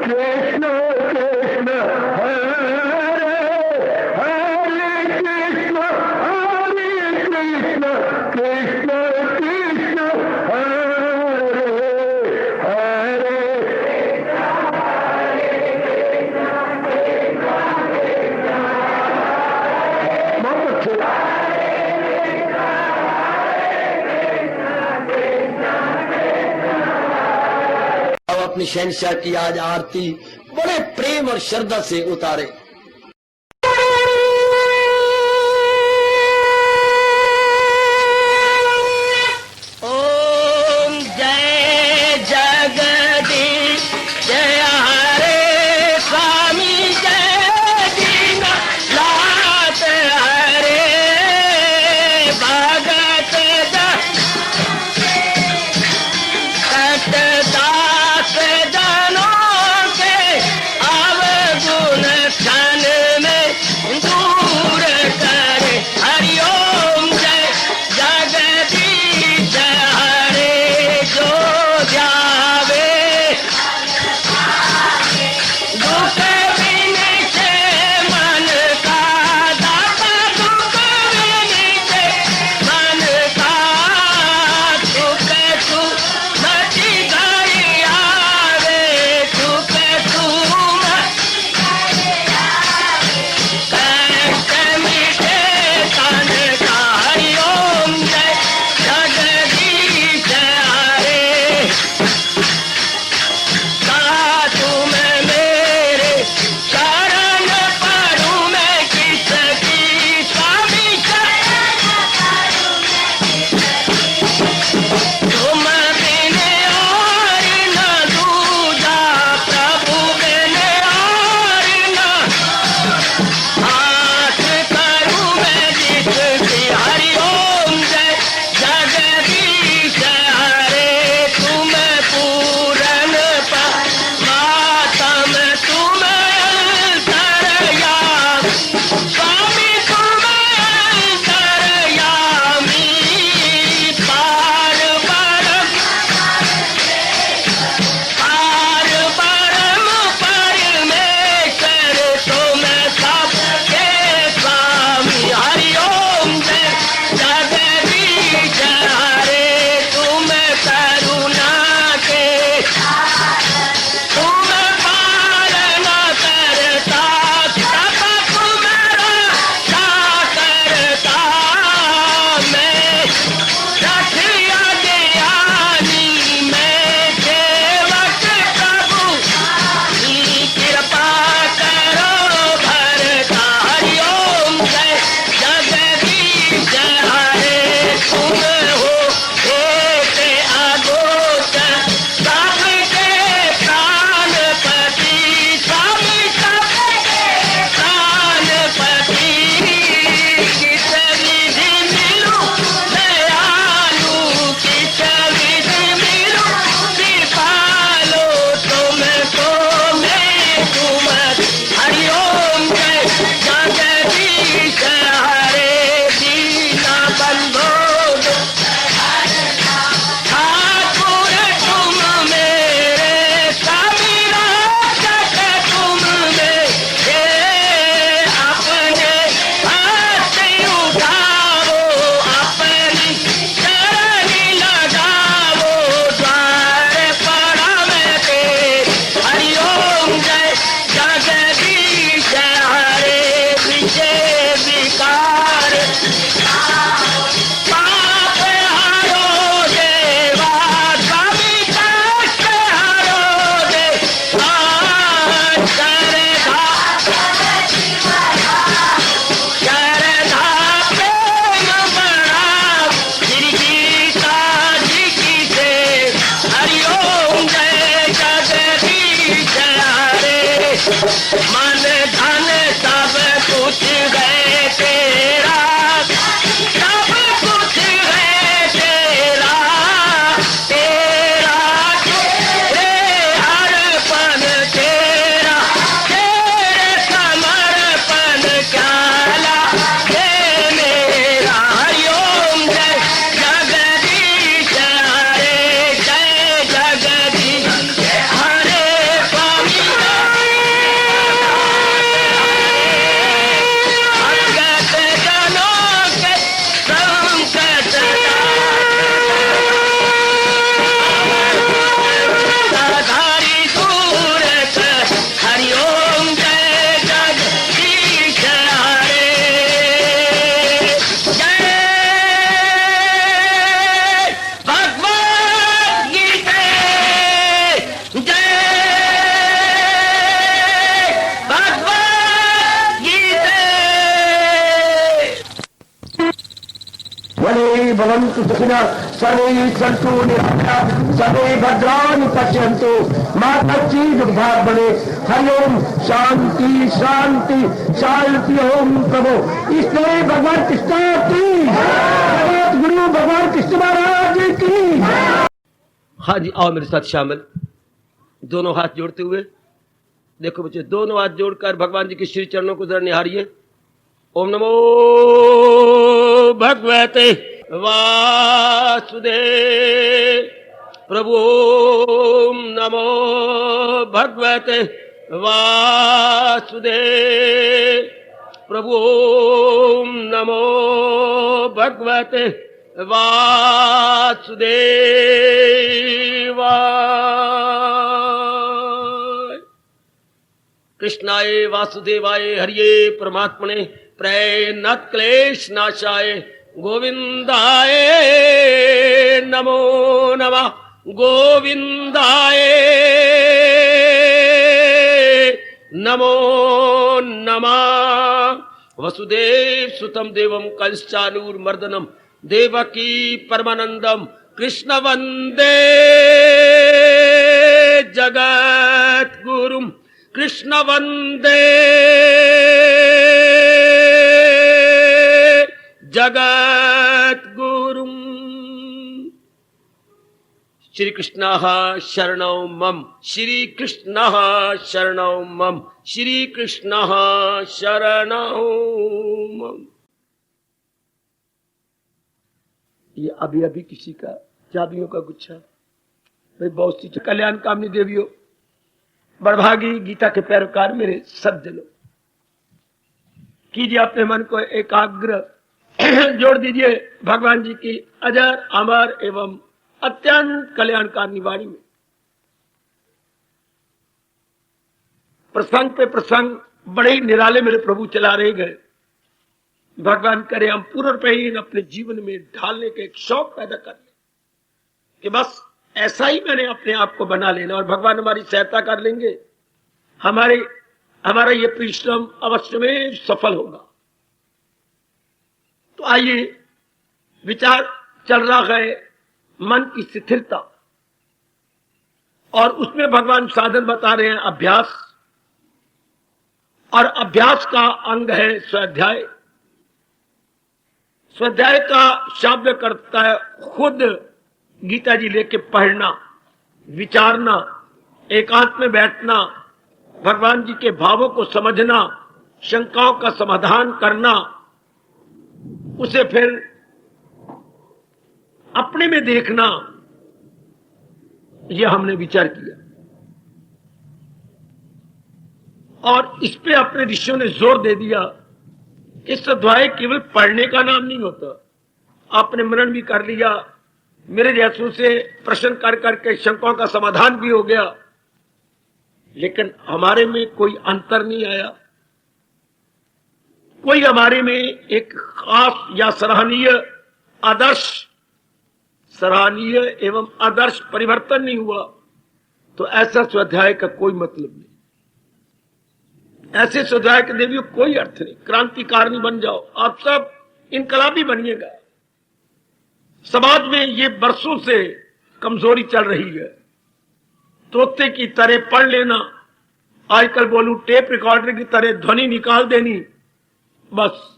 कृष्ण कृष्ण हरे हरे कृष्ण कृष्ण कृष्ण हरे हरे बहुत अच्छे। अब अपनी शहंशाह की आज आरती बड़े प्रेम और श्रद्धा से उतारे। ओम जय जगदीश जय हरे स्वामी जय दीनानाथ हरे भगत दास जनों के अवगुण क्षण में दूर करे। हरिओम जय जगदीश हरे जो ध्यावे दुख विनिचे मन का दाता दुख विनिचे मन का सुख तू मची गई आवे सुख तू कष्ट मिटे तन का। हरिओम जय जगदीश हरे तुम मेरे शरण पड़ूं मैं किसकी स्वामी तुम बिन और न दूजा प्रभु बिन और न हाथ करूं मैं जिसकी। हरिओम जय जगदीश हरे तुम पूरन मातम तुम अंतरयामी स्वामी तुम अंतरयामी पार परम परमेश्वर तुम सबके स्वामी। हरिओम जय जगदीश हरे तुम करुणा के तुम पालन करता सब तुम्हारा करता मैं रखिया ज्ञानी मैं सेवक प्रभु की कृपा करो भरता। हरिओम जय जगदीश हरे तुम हो एक अगोचर सबके प्राणपति स्वामी सबके प्राणपति किस विधि मिलूं दयालु किस विधि मिलूं कृपालो तुमको मैं तुम। हरिओम जय जगदीश हरे दीना बंधो ठाकुर तुम मेरे स्वामी रक्षक तुम मेरे अपने हाथ उठाओ अपनी शरण लगाओ द्वार पड़ा मैं तेरे। हरिओम जय जगदीश हरे विजय विकार पाप हरो देवा स्वामी कष्ट हरो देवा श्रद्धा प्रेम बढ़ाओ श्री गीता जी की से। हरिओम जय जगदीश हरे मन धन सब कुछ है तेरा सब कुछ है तेरा तेरा तेरे अर्पण तेरा तेरे समर्पण क्या लागे मेरा। हरिओम जय जगदीश हरे जय जगदीश हरे स्वामी भवन्तु सुखिनः सर्वे सन्तु निरामयाः सर्वे भद्राणि पश्यन्तु मा कश्चित् दुर्भाग् भवेत्। हरि ओम शांति शांति शांति। ओम प्रभु इसलिए भगवान कृष्ण की जगत गुरु भगवान कृष्ण महाराज की। हाँ जी, आओ मेरे साथ शामिल, दोनों हाथ जोड़ते हुए। देखो बच्चे, दोनों हाथ जोड़कर भगवान जी के श्री चरणों को जरा निहारिए। ओम नमो भगवते वासुदेव। प्रभु ओम नमो भगवते वासुदेव। प्रभु ओम नमो भगवते वासुदेव। कृष्णाय वासुदेवाय हरिये परमात्मने प्रणत क्लेश नाशाय गोविंदाय नमो नमः। गोविंदाय नमो नमः। वसुदेव सुतम देवम कंसचानूरमर्दनम देवकी परमानंदम कृष्ण वंदे जगत गुरुम। कृष्ण वंदे जगत गुरुम। श्री कृष्ण शरणौ मम। श्री कृष्ण शरणौ मम। श्री कृष्ण शरणौ मम। ये अभी अभी किसी का चाबियों का गुच्छा, भाई बहुत सी कल्याण कामनी देवियों, बड़भागी गीता के पैरोकार मेरे सज्जनों, कीजिए अपने मन को एकाग्र, जोड़ दीजिए भगवान जी की अजर अमर एवं अत्यंत कल्याणकारी वाणी में। प्रसंग पे प्रसंग बड़े ही निराले मेरे प्रभु चला रहे गए। भगवान करे हम पूर्ण रूप से अपने जीवन में ढालने के एक शौक पैदा कर ले कि बस ऐसा ही मैंने अपने आप को बना लेना और भगवान हमारी सहायता कर लेंगे। हमारा ये परिश्रम अवश्य में सफल होगा। तो आइए, विचार चल रहा है मन की शिथिलता, और उसमें भगवान साधन बता रहे हैं अभ्यास, और अभ्यास का अंग है स्वाध्याय। स्वाध्याय का शब्द करता है खुद गीता जी लेके पढ़ना, विचारना, एकांत में बैठना, भगवान जी के भावों को समझना, शंकाओं का समाधान करना, उसे फिर अपने में देखना। यह हमने विचार किया और इस पे अपने ऋषियों ने जोर दे दिया। इस अध्याय केवल पढ़ने का नाम नहीं होता। आपने मनन भी कर लिया, मेरे जैसों से प्रश्न कर करके शंकाओं का समाधान भी हो गया, लेकिन हमारे में कोई अंतर नहीं आया। कोई हमारे में एक खास या सराहनीय एवं आदर्श परिवर्तन नहीं हुआ। तो ऐसा स्वाध्याय का कोई मतलब नहीं। ऐसे स्वाध्याय के देवियों कोई अर्थ नहीं। क्रांतिकारी बन जाओ, आप सब इनकलाबी बनिएगा। समाज में ये बरसों से कमजोरी चल रही है। तोते की तरह पढ़ लेना, आजकल बोलूं टेप रिकॉर्डर की तरह ध्वनि निकाल देनी, बस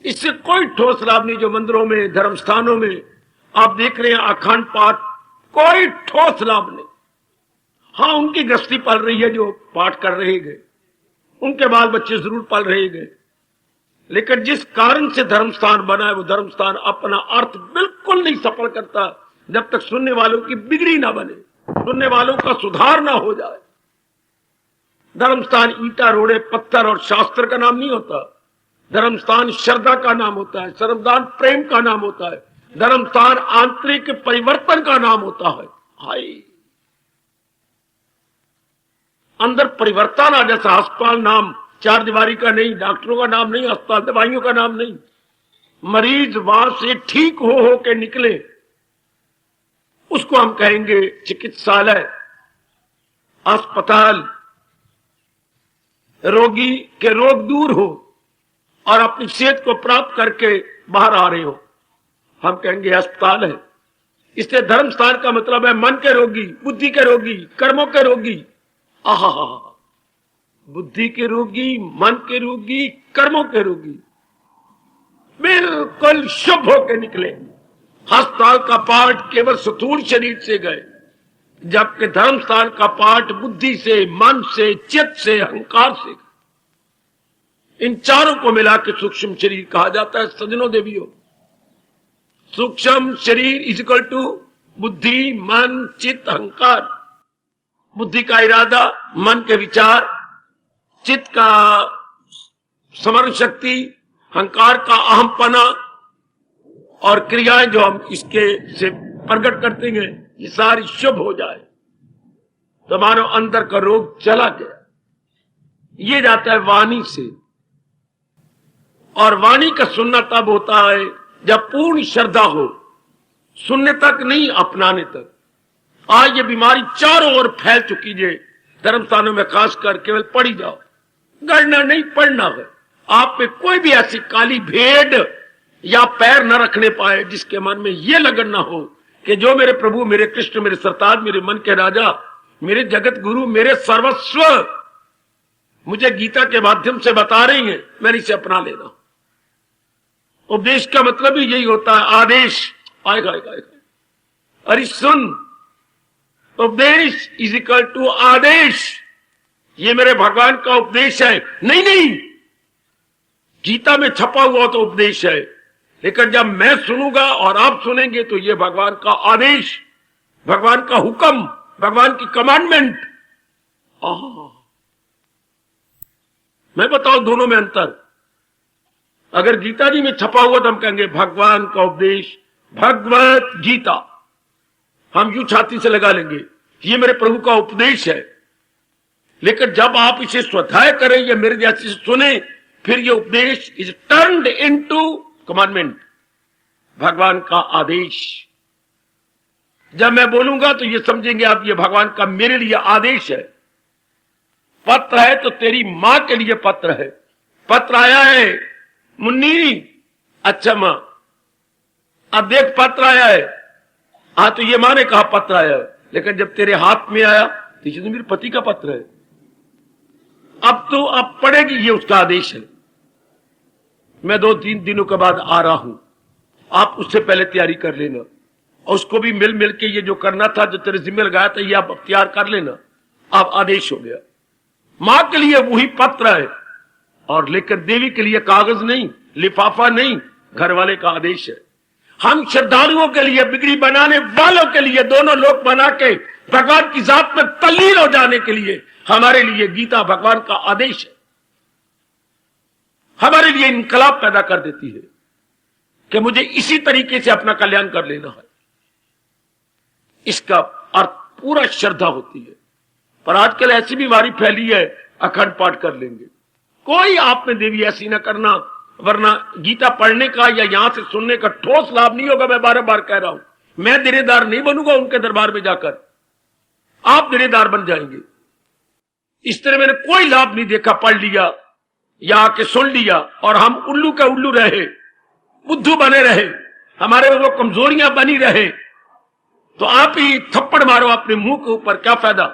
इससे कोई ठोस लाभ नहीं। जो मंदिरों में, धर्म स्थानों में आप देख रहे हैं अखंड पाठ, कोई ठोस लाभ नहीं। हाँ, उनकी गृहस्थी पल रही है जो पाठ कर रहे गए, उनके बाल बच्चे जरूर पल रहे गए, लेकिन जिस कारण से धर्म स्थान बना है वो धर्म स्थान अपना अर्थ बिल्कुल नहीं सफल करता जब तक सुनने वालों की बिगड़ी ना बने, सुनने वालों का सुधार ना हो जाए। धर्म स्थान ईटा रोड़े पत्थर और शास्त्र का नाम नहीं होता। धर्म स्थान श्रद्धा का नाम होता है, धर्म स्थान प्रेम का नाम होता है, धर्म स्थान आंतरिक परिवर्तन का नाम होता है। हाय, अंदर परिवर्तन आ, जैसा अस्पताल नाम चार दीवारी का नहीं, डॉक्टरों का नाम नहीं, अस्पताल दवाइयों का नाम नहीं। मरीज वहां से ठीक हो के निकले, उसको हम कहेंगे चिकित्सालय, अस्पताल। रोगी के रोग दूर हो और अपनी सेहत को प्राप्त करके बाहर आ रहे हो। हम कहेंगे अस्पताल है। इसलिए धर्म स्थान का मतलब है मन के रोगी, बुद्धि के रोगी, कर्मों के रोगी। आहा, बुद्धि के रोगी, मन के रोगी, कर्मों के रोगी बिल्कुल शुभ होकर निकले। अस्पताल का पाठ केवल स्थूल शरीर से गए, जबकि धर्म स्थान का पाठ बुद्धि से, मन से, चित्त से, अहंकार से, इन चारों को मिला के सूक्ष्म शरीर कहा जाता है। सज्जनों देवियों, सूक्ष्म शरीर इज इक्वल टू बुद्धि, मन, चित्त, अहंकार। बुद्धि का इरादा, मन के विचार, चित्त का स्मरण शक्ति, अहंकार का अहमपना और क्रियाएं जो हम इसके से प्रकट करते हैं, ये सारी शुभ हो जाए तो मानो अंदर का रोग चला गया। ये जाता है वाणी से, और वाणी का सुनना तब होता है जब पूर्ण श्रद्धा हो, सुनने तक नहीं, अपनाने तक। आज ये बीमारी चारों ओर फैल चुकी है, धर्म स्थानों में खासकर केवल पढ़ी जाओ, गढ़ना नहीं, पढ़ना है। आप पे कोई भी ऐसी काली भेड़ या पैर न रखने पाए जिसके मन में यह लगन ना हो कि जो मेरे प्रभु, मेरे कृष्ण, मेरे सरताज, मेरे मन के राजा, मेरे जगत गुरु, मेरे सर्वस्व मुझे गीता के माध्यम से बता रही हैं, मैंने इसे अपना लेना। उपदेश का मतलब ही यही होता है, आदेश आएगा आएगा आएगा। अरे सुन, उपदेश इज इक्वल टू आदेश। ये मेरे भगवान का उपदेश है। नहीं नहीं, गीता में छपा हुआ तो उपदेश है, लेकिन जब मैं सुनूंगा और आप सुनेंगे तो ये भगवान का आदेश, भगवान का हुक्म, भगवान की कमांडमेंट। मैं बताऊं दोनों में अंतर। अगर गीता जी में छपा हुआ तो हम कहेंगे भगवान का उपदेश, भगवत गीता, हम यूं छाती से लगा लेंगे, ये मेरे प्रभु का उपदेश है। लेकिन जब आप इसे स्वाध्याय करें या मेरे जैसे सुने, फिर ये उपदेश इज टर्न्ड इनटू कमांडमेंट, भगवान का आदेश। जब मैं बोलूंगा तो ये समझेंगे आप, ये भगवान का मेरे लिए आदेश है। पत्र है तो तेरी मां के लिए पत्र है। पत्र आया है मुन्नी, अच्छा मां, अब देख पत्र आया है। हाँ, तो ये मां ने कहा पत्र आया है, लेकिन जब तेरे हाथ में आया तो ये तो मेरे पति का पत्र है। अब तो अब पढ़ेगी, ये उसका आदेश है। मैं 2-3 दिनों के बाद आ रहा हूं, आप उससे पहले तैयारी कर लेना, और उसको भी मिल मिल के ये जो करना था, जो तेरे जिम्मे लगाया था, ये आप तैयार कर लेना। अब आदेश हो गया। मां के लिए वही पत्र है, और लेकर देवी के लिए कागज नहीं, लिफाफा नहीं, घर वाले का आदेश है। हम श्रद्धालुओं के लिए, बिगड़ी बनाने वालों के लिए, दोनों लोग बना के भगवान की जात में तल्लीन हो जाने के लिए, हमारे लिए गीता भगवान का आदेश है। हमारे लिए इनकलाब पैदा कर देती है कि मुझे इसी तरीके से अपना कल्याण कर लेना है। इसका अर्थ पूरा श्रद्धा होती है। पर आजकल ऐसी बीमारी फैली है, अखंड पाठ कर लेंगे। कोई आप में देवी ऐसी ना करना, वरना गीता पढ़ने का या यहां से सुनने का ठोस लाभ नहीं होगा। मैं बार बार कह रहा हूं, मैं देनेदार नहीं बनूंगा उनके दरबार में जाकर, आप देनेदार बन जाएंगे। इस तरह मैंने कोई लाभ नहीं देखा, पढ़ लिया या आके सुन लिया और हम उल्लू के उल्लू रहे, बुद्धू बने रहे, हमारे में वो कमजोरियां बनी रहे। तो आप ही थप्पड़ मारो अपने मुंह के ऊपर, क्या फायदा?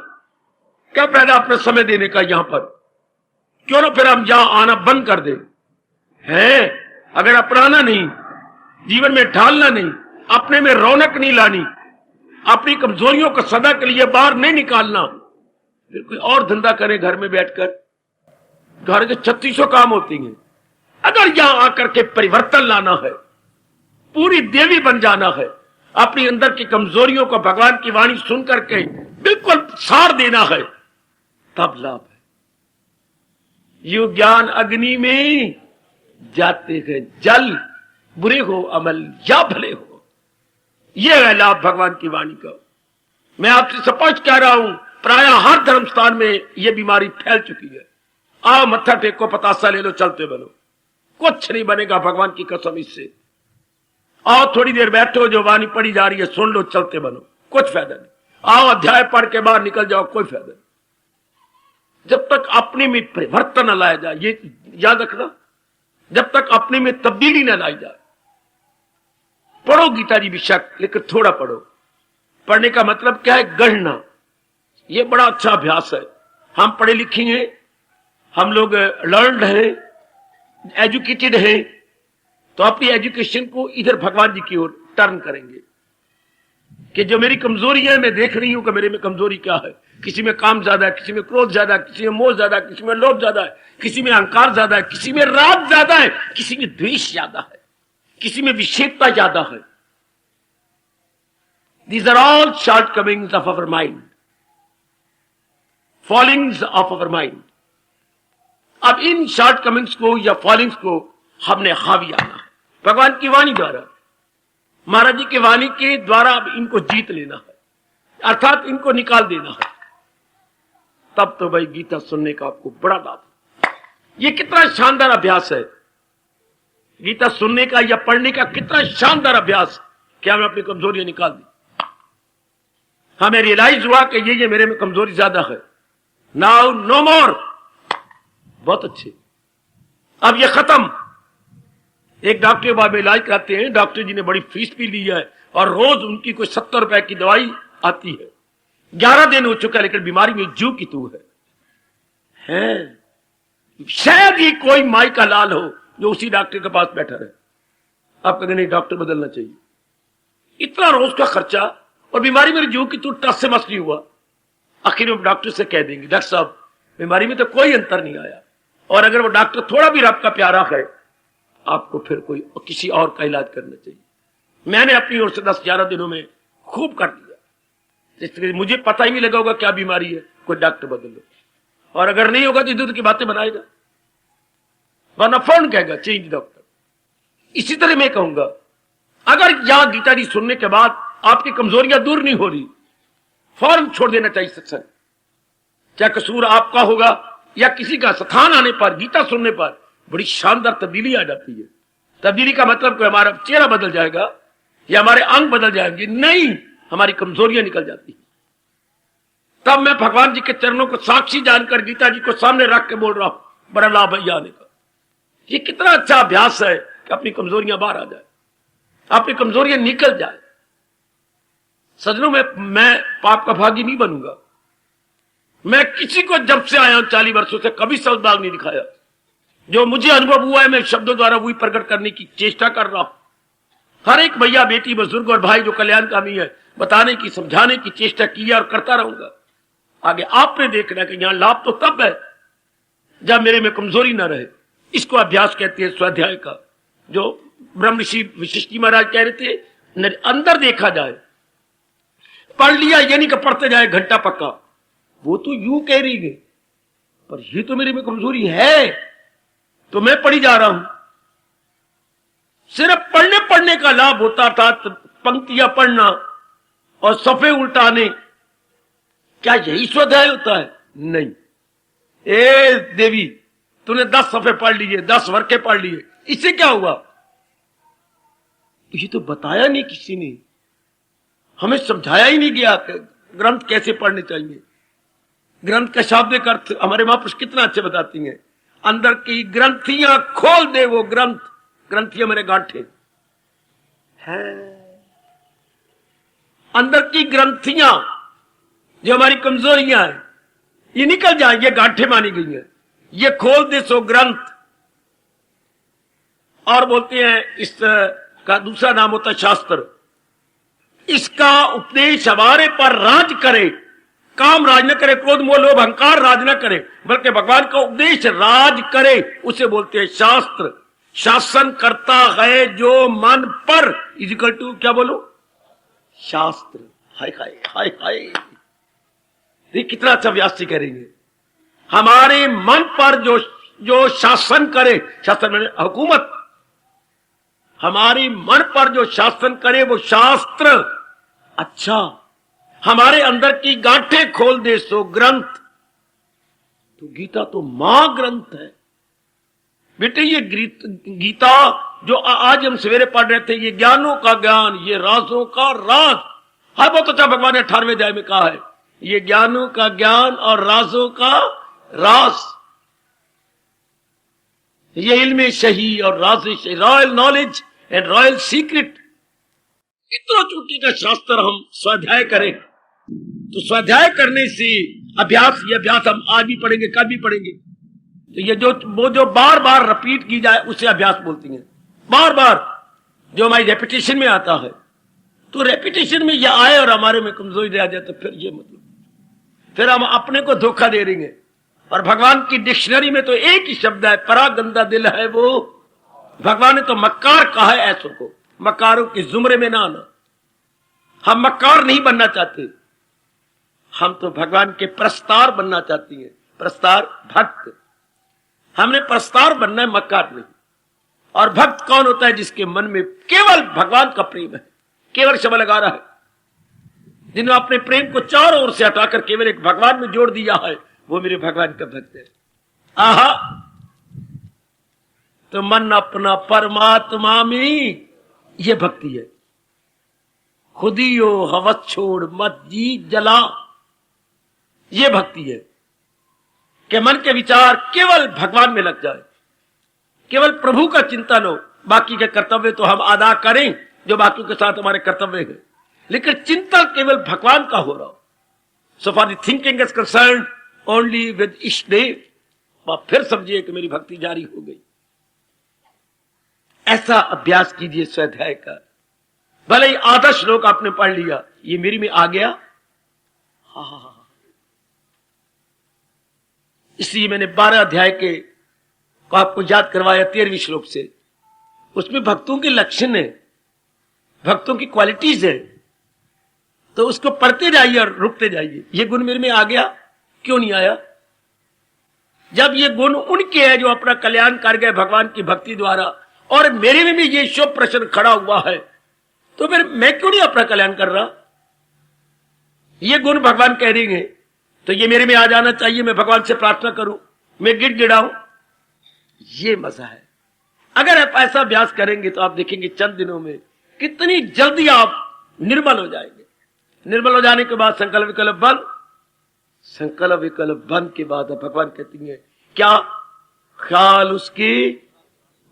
क्या फायदा अपना समय देने का यहां पर? क्यों ना फिर हम यहां आना बंद कर दें? है, अगर अपनाना नहीं, जीवन में ढालना नहीं, अपने में रौनक नहीं लानी, अपनी कमजोरियों को सदा के लिए बाहर नहीं निकालना, फिर कोई और धंधा करे घर में बैठकर। घर के 3600 काम होती हैं। अगर यहां आकर के परिवर्तन लाना है, पूरी देवी बन जाना है, अपनी अंदर की कमजोरियों को भगवान की वाणी सुन करके बिल्कुल सार देना है, तब लाभ है। यू ज्ञान अग्नि में जाते हैं जल, बुरे हो अमल या भले हो, यह है लाभ भगवान की वाणी का। मैं आपसे स्पष्ट कह रहा हूं, प्राय हर धर्म स्थान में यह बीमारी फैल चुकी है। आओ मत्था टेको, पतासा ले लो, चलते बनो, कुछ नहीं बनेगा भगवान की कसम इससे। आओ थोड़ी देर बैठो, जो वाणी पढ़ी जा रही है सुन लो, चलते बनो, कुछ फायदा नहीं। आओ अध्याय पढ़ के बाहर निकल जाओ, कोई फायदा नहीं। जब तक अपने में परिवर्तन न लाया जाए, ये याद रखना, जब तक अपने में तब्दीली न लाई जाए, पढ़ो गीता जी बेशक, लेकिन थोड़ा पढ़ो। पढ़ने का मतलब क्या है? गढ़ना। ये बड़ा अच्छा अभ्यास है। हम पढ़े लिखे हैं, हम लोग लर्नड हैं, एजुकेटेड हैं, तो अपनी एजुकेशन को इधर भगवान जी की ओर टर्न करेंगे कि जो मेरी कमजोरी है, मैं देख रही हूं कि मेरे में कमजोरी क्या है। किसी में काम ज्यादा है, किसी में क्रोध ज्यादा है, किसी में मोह ज्यादा है, किसी में लोभ ज्यादा है, किसी में अहंकार ज्यादा है, किसी में राग ज्यादा है, किसी में द्वेष ज्यादा है, किसी में विक्षेपता ज्यादा है। These are all shortcomings of our mind, fallings of our mind. अब इन शॉर्टकमिंग्स को या फॉलिंग्स को हमने हावी आना है भगवान की वाणी द्वारा, महाराज जी की वाणी के द्वारा। अब इनको जीत लेना है, अर्थात इनको निकाल देना है। तब तो भाई गीता सुनने का आपको बड़ा लाभ है। ये कितना शानदार अभ्यास है, गीता सुनने का या पढ़ने का कितना शानदार अभ्यास। क्या मैं अपनी कमजोरियां निकाल दी, हमें रियलाइज हुआ कि ये मेरे में कमजोरी ज्यादा है। नाउ नो मोर। बहुत अच्छे, अब ये खत्म। एक डॉक्टर के बाद में इलाज कराते हैं, डॉक्टर जी ने बड़ी फीस भी ली है और रोज उनकी कोई 70 रुपए की दवाई आती है। 11 दिन हो चुका, लेकिन बीमारी में जू की तू है। शायद ही कोई माई का लाल हो जो उसी डॉक्टर के पास बैठा रहे। आप कहेंगे नहीं, डॉक्टर बदलना चाहिए। इतना रोज का खर्चा और बीमारी में जू की तू टस से मस नहीं हुआ। आखिर में डॉक्टर से कह देंगे, डॉक्टर साहब बीमारी में तो कोई अंतर नहीं आया। और अगर वो डॉक्टर थोड़ा भी रब का प्यारा है, आपको फिर कोई किसी और का इलाज करना चाहिए। मैंने अपनी ओर से 10-11 दिनों में खूब कर दिया, जिससे मुझे पता ही नहीं लगा होगा क्या बीमारी है। कोई डॉक्टर बदल लो, और अगर नहीं होगा तो इधर की बातें बनाएगा, वरना फोन कहेगा चेंज डॉक्टर। इसी तरह मैं कहूंगा, अगर यहां गीता जी सुनने के बाद आपकी कमजोरियां दूर नहीं हो रही, फौरन छोड़ देना चाहिए सत्संग। क्या कसूर आपका होगा या किसी का, स्थान आने पर, गीता सुनने पर बड़ी शानदार तब्दीली आ जाती है। तब्दीली का मतलब कोई हमारा चेहरा बदल जाएगा या हमारे अंग बदल जाएंगे, नहीं, हमारी कमजोरियां निकल जाती है। तब मैं भगवान जी के चरणों को साक्षी जानकर गीता जी को सामने रख के बोल रहा हूं, बड़ा लाभ है आने का। ये कितना अच्छा अभ्यास है कि अपनी कमजोरियां बाहर आ जाए, अपनी कमजोरियां निकल जाए। सजनों में मैं पाप का भागी नहीं बनूंगा। मैं किसी को जब से आया हूं 40 वर्षों से कभी सौभाग्य नहीं दिखाया। जो मुझे अनुभव हुआ है मैं शब्दों द्वारा वही प्रकट करने की चेष्टा कर रहा हूं। हर एक भैया, बेटी, बुजुर्ग और भाई जो कल्याणकामी है, बताने की, समझाने की चेष्टा की और करता रहूंगा। आगे आपने देखना है कि यहां लाभ तो तब है जब मेरे में कमजोरी ना रहे। इसको अभ्यास कहते हैं स्वाध्याय का, जो ब्रह्म ऋषि वशिष्ठ जी महाराज कह रहे थे, अंदर देखा जाए। पढ़ लिया ये नहीं कि पढ़ते जाए घंटा पक्का, वो तो यूं कह रही है, पर ये तो मेरे में कमजोरी है, तो मैं पढ़ी जा रहा हूं। सिर्फ पढ़ने का लाभ होता था, पंक्तियां पढ़ना और सफे उल्टाने, क्या यही स्वाध्याय होता है? नहीं। ए देवी, तूने 10 सफे पढ़ लिए, 10 वर्के पढ़ लिए, इससे क्या हुआ? ये तो बताया नहीं किसी ने, हमें समझाया ही नहीं गया ग्रंथ कैसे पढ़ने चाहिए। ग्रंथ का शाब्दिक अर्थ हमारे महापुरुष कितना अच्छे बताती हैं। अंदर की ग्रंथियां खोल दे वो ग्रंथ, ग्रंथियां मेरे गांठे हैं। अंदर की ग्रंथियां जो हमारी कमजोरियां हैं, ये निकल जाए, ये गांठे मानी गई हैं, ये खोल दे सो ग्रंथ। और बोलते हैं इस का दूसरा नाम होता है शास्त्र। इसका उपदेश हमारे पर राज करे, काम राज न करे, क्रोध मोह लोभ अहंकार राज न करे, बल्कि भगवान का उपदेश राज करे, उसे बोलते हैं शास्त्र। शासन करता है जो मन पर, इजिकल टू क्या बोलो? शास्त्र। हाय हाय हाय हाय, ये कितना अच्छा व्यास जी करेंगे। हमारे मन पर जो शासन करे, शासन मैंने हुकूमत, हमारे मन पर जो शासन करे वो शास्त्र। अच्छा, हमारे अंदर की गांठें खोल दे सो ग्रंथ। तो गीता तो महाग्रंथ है बेटे। ये गीता जो आज हम सवेरे पढ़ रहे थे, ये ज्ञानों का ज्ञान, ये राजों का राज। हाँ, बहुत अच्छा भगवान ने 18वें अध्याय में कहा है, ये ज्ञानों का ज्ञान और राजों का राज। ये इल्म शही और राज, royal knowledge and royal secret. इतना चोटी का शास्त्र हम स्वाध्याय करें तो स्वाध्याय करने से अभ्यास, ये अभ्यास हम आज भी पढ़ेंगे, कल भी पढ़ेंगे। तो ये जो बार बार रिपीट की जाए उसे अभ्यास बोलती हैं। बार बार जो हमारी रेपिटेशन में आता है, तो रेपिटेशन में यह आए और हमारे में कमजोरी रह जाए तो फिर ये मतलब, फिर हम अपने को धोखा दे रहे हैं। और भगवान की डिक्शनरी में तो एक ही शब्द है, परा गंदा दिल है वो। भगवान ने तो मक्कार कहा है ऐसों को, मक्कारों के जुमरे में ना आना। हम मक्कार नहीं बनना चाहते, हम तो भगवान के प्रस्तार बनना चाहती हैं, प्रस्तार भक्त। हमने प्रस्तार बनना है, मक्कार नहीं। और भक्त कौन होता है? जिसके मन में केवल भगवान का प्रेम है, केवल शब्द लगा रहा है, जिन्होंने अपने प्रेम को चारों ओर से हटाकर केवल एक भगवान में जोड़ दिया है, वो मेरे भगवान का भक्त है। आहा, तो मन अपना परमात्मा में, ये भक्ति है। खुदियो हवस छोड़ मत जी जला, ये भक्ति है कि मन के विचार केवल भगवान में लग जाए, केवल प्रभु का चिंतन हो। बाकी के कर्तव्य तो हम अदा करें जो बाकी के साथ हमारे कर्तव्य है, लेकिन चिंतन केवल भगवान का हो रहा हो। So for the thinking is concern only with इष्ट देव। आप फिर समझिए कि मेरी भक्ति जारी हो गई। ऐसा अभ्यास कीजिए स्वाध्याय का। भले ही आधा श्लोक आपने पढ़ लिया, ये मेरी में आ गया, हा। इसलिए मैंने 12 अध्याय के को आपको याद करवाया 13वीं श्लोक से। उसमें भक्तों के लक्षण है, भक्तों की क्वालिटीज है, तो उसको पढ़ते जाइए और रुकते जाइए। ये गुण मेरे में आ गया, क्यों नहीं आया? जब ये गुण उनके हैं जो अपना कल्याण कर गए भगवान की भक्ति द्वारा, और मेरे में भी ये शुभ प्रश्न खड़ा हुआ है, तो फिर मैं क्यों नहीं अपना कल्याण कर रहा? ये गुण भगवान कह रहे हैं, तो ये मेरे में आ जाना चाहिए। मैं भगवान से प्रार्थना करूं, मैं गिड़गिड़ाऊं, ये मजा है। अगर आप ऐसा अभ्यास करेंगे तो आप देखेंगे चंद दिनों में कितनी जल्दी आप निर्मल हो जाएंगे। निर्मल हो जाने के बाद संकल्प विकल्प बन, संकल्प विकल्प बन के बाद भगवान कहती है क्या? ख्याल उसके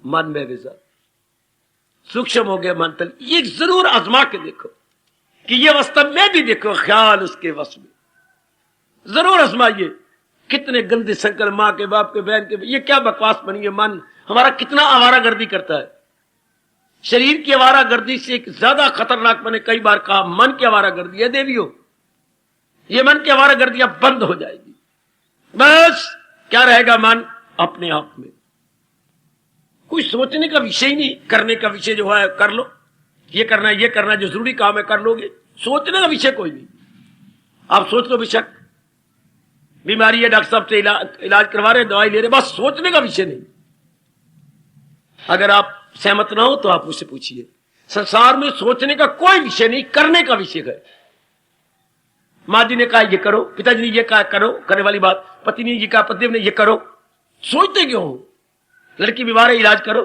मन में विजा, सूक्ष्म हो गया मन तल। ये जरूर आजमा के देखो कि ये अवस्था में भी देखो, ख्याल उसके वश में। जरूर आजमाइए। कितने गंदे संकल्प मां के, बाप के, बहन के, ये क्या बकवास बनी है। मन हमारा कितना आवारागर्दी करता है। शरीर की आवारागर्दी से एक ज्यादा खतरनाक, मैंने कई बार कहा, मन की आवारागर्दी है। देवियों, ये मन की आवारागर्दी अब बंद हो जाएगी। बस क्या रहेगा? मन अपने आप में, कोई सोचने का विषय नहीं, करने का विषय जो है कर लो, ये करना है, ये करना है, जो जरूरी काम है कर लोगे। सोचने का विषय कोई नहीं। आप सोच लो, बेशक बीमारी है, डॉक्टर साहब से इलाज करवा रहे, दवाई ले रहे, बस सोचने का विषय नहीं। अगर आप सहमत ना हो तो आप मुझसे पूछिए। संसार में सोचने का कोई विषय नहीं, करने का विषय है। माँ जी ने कहा ये करो, पिताजी ने ये कहा करो, करने वाली बात। पति ने ये कहा, पति ने ये करो, सोचते क्यों हो? लड़की बीमार है, इलाज करो।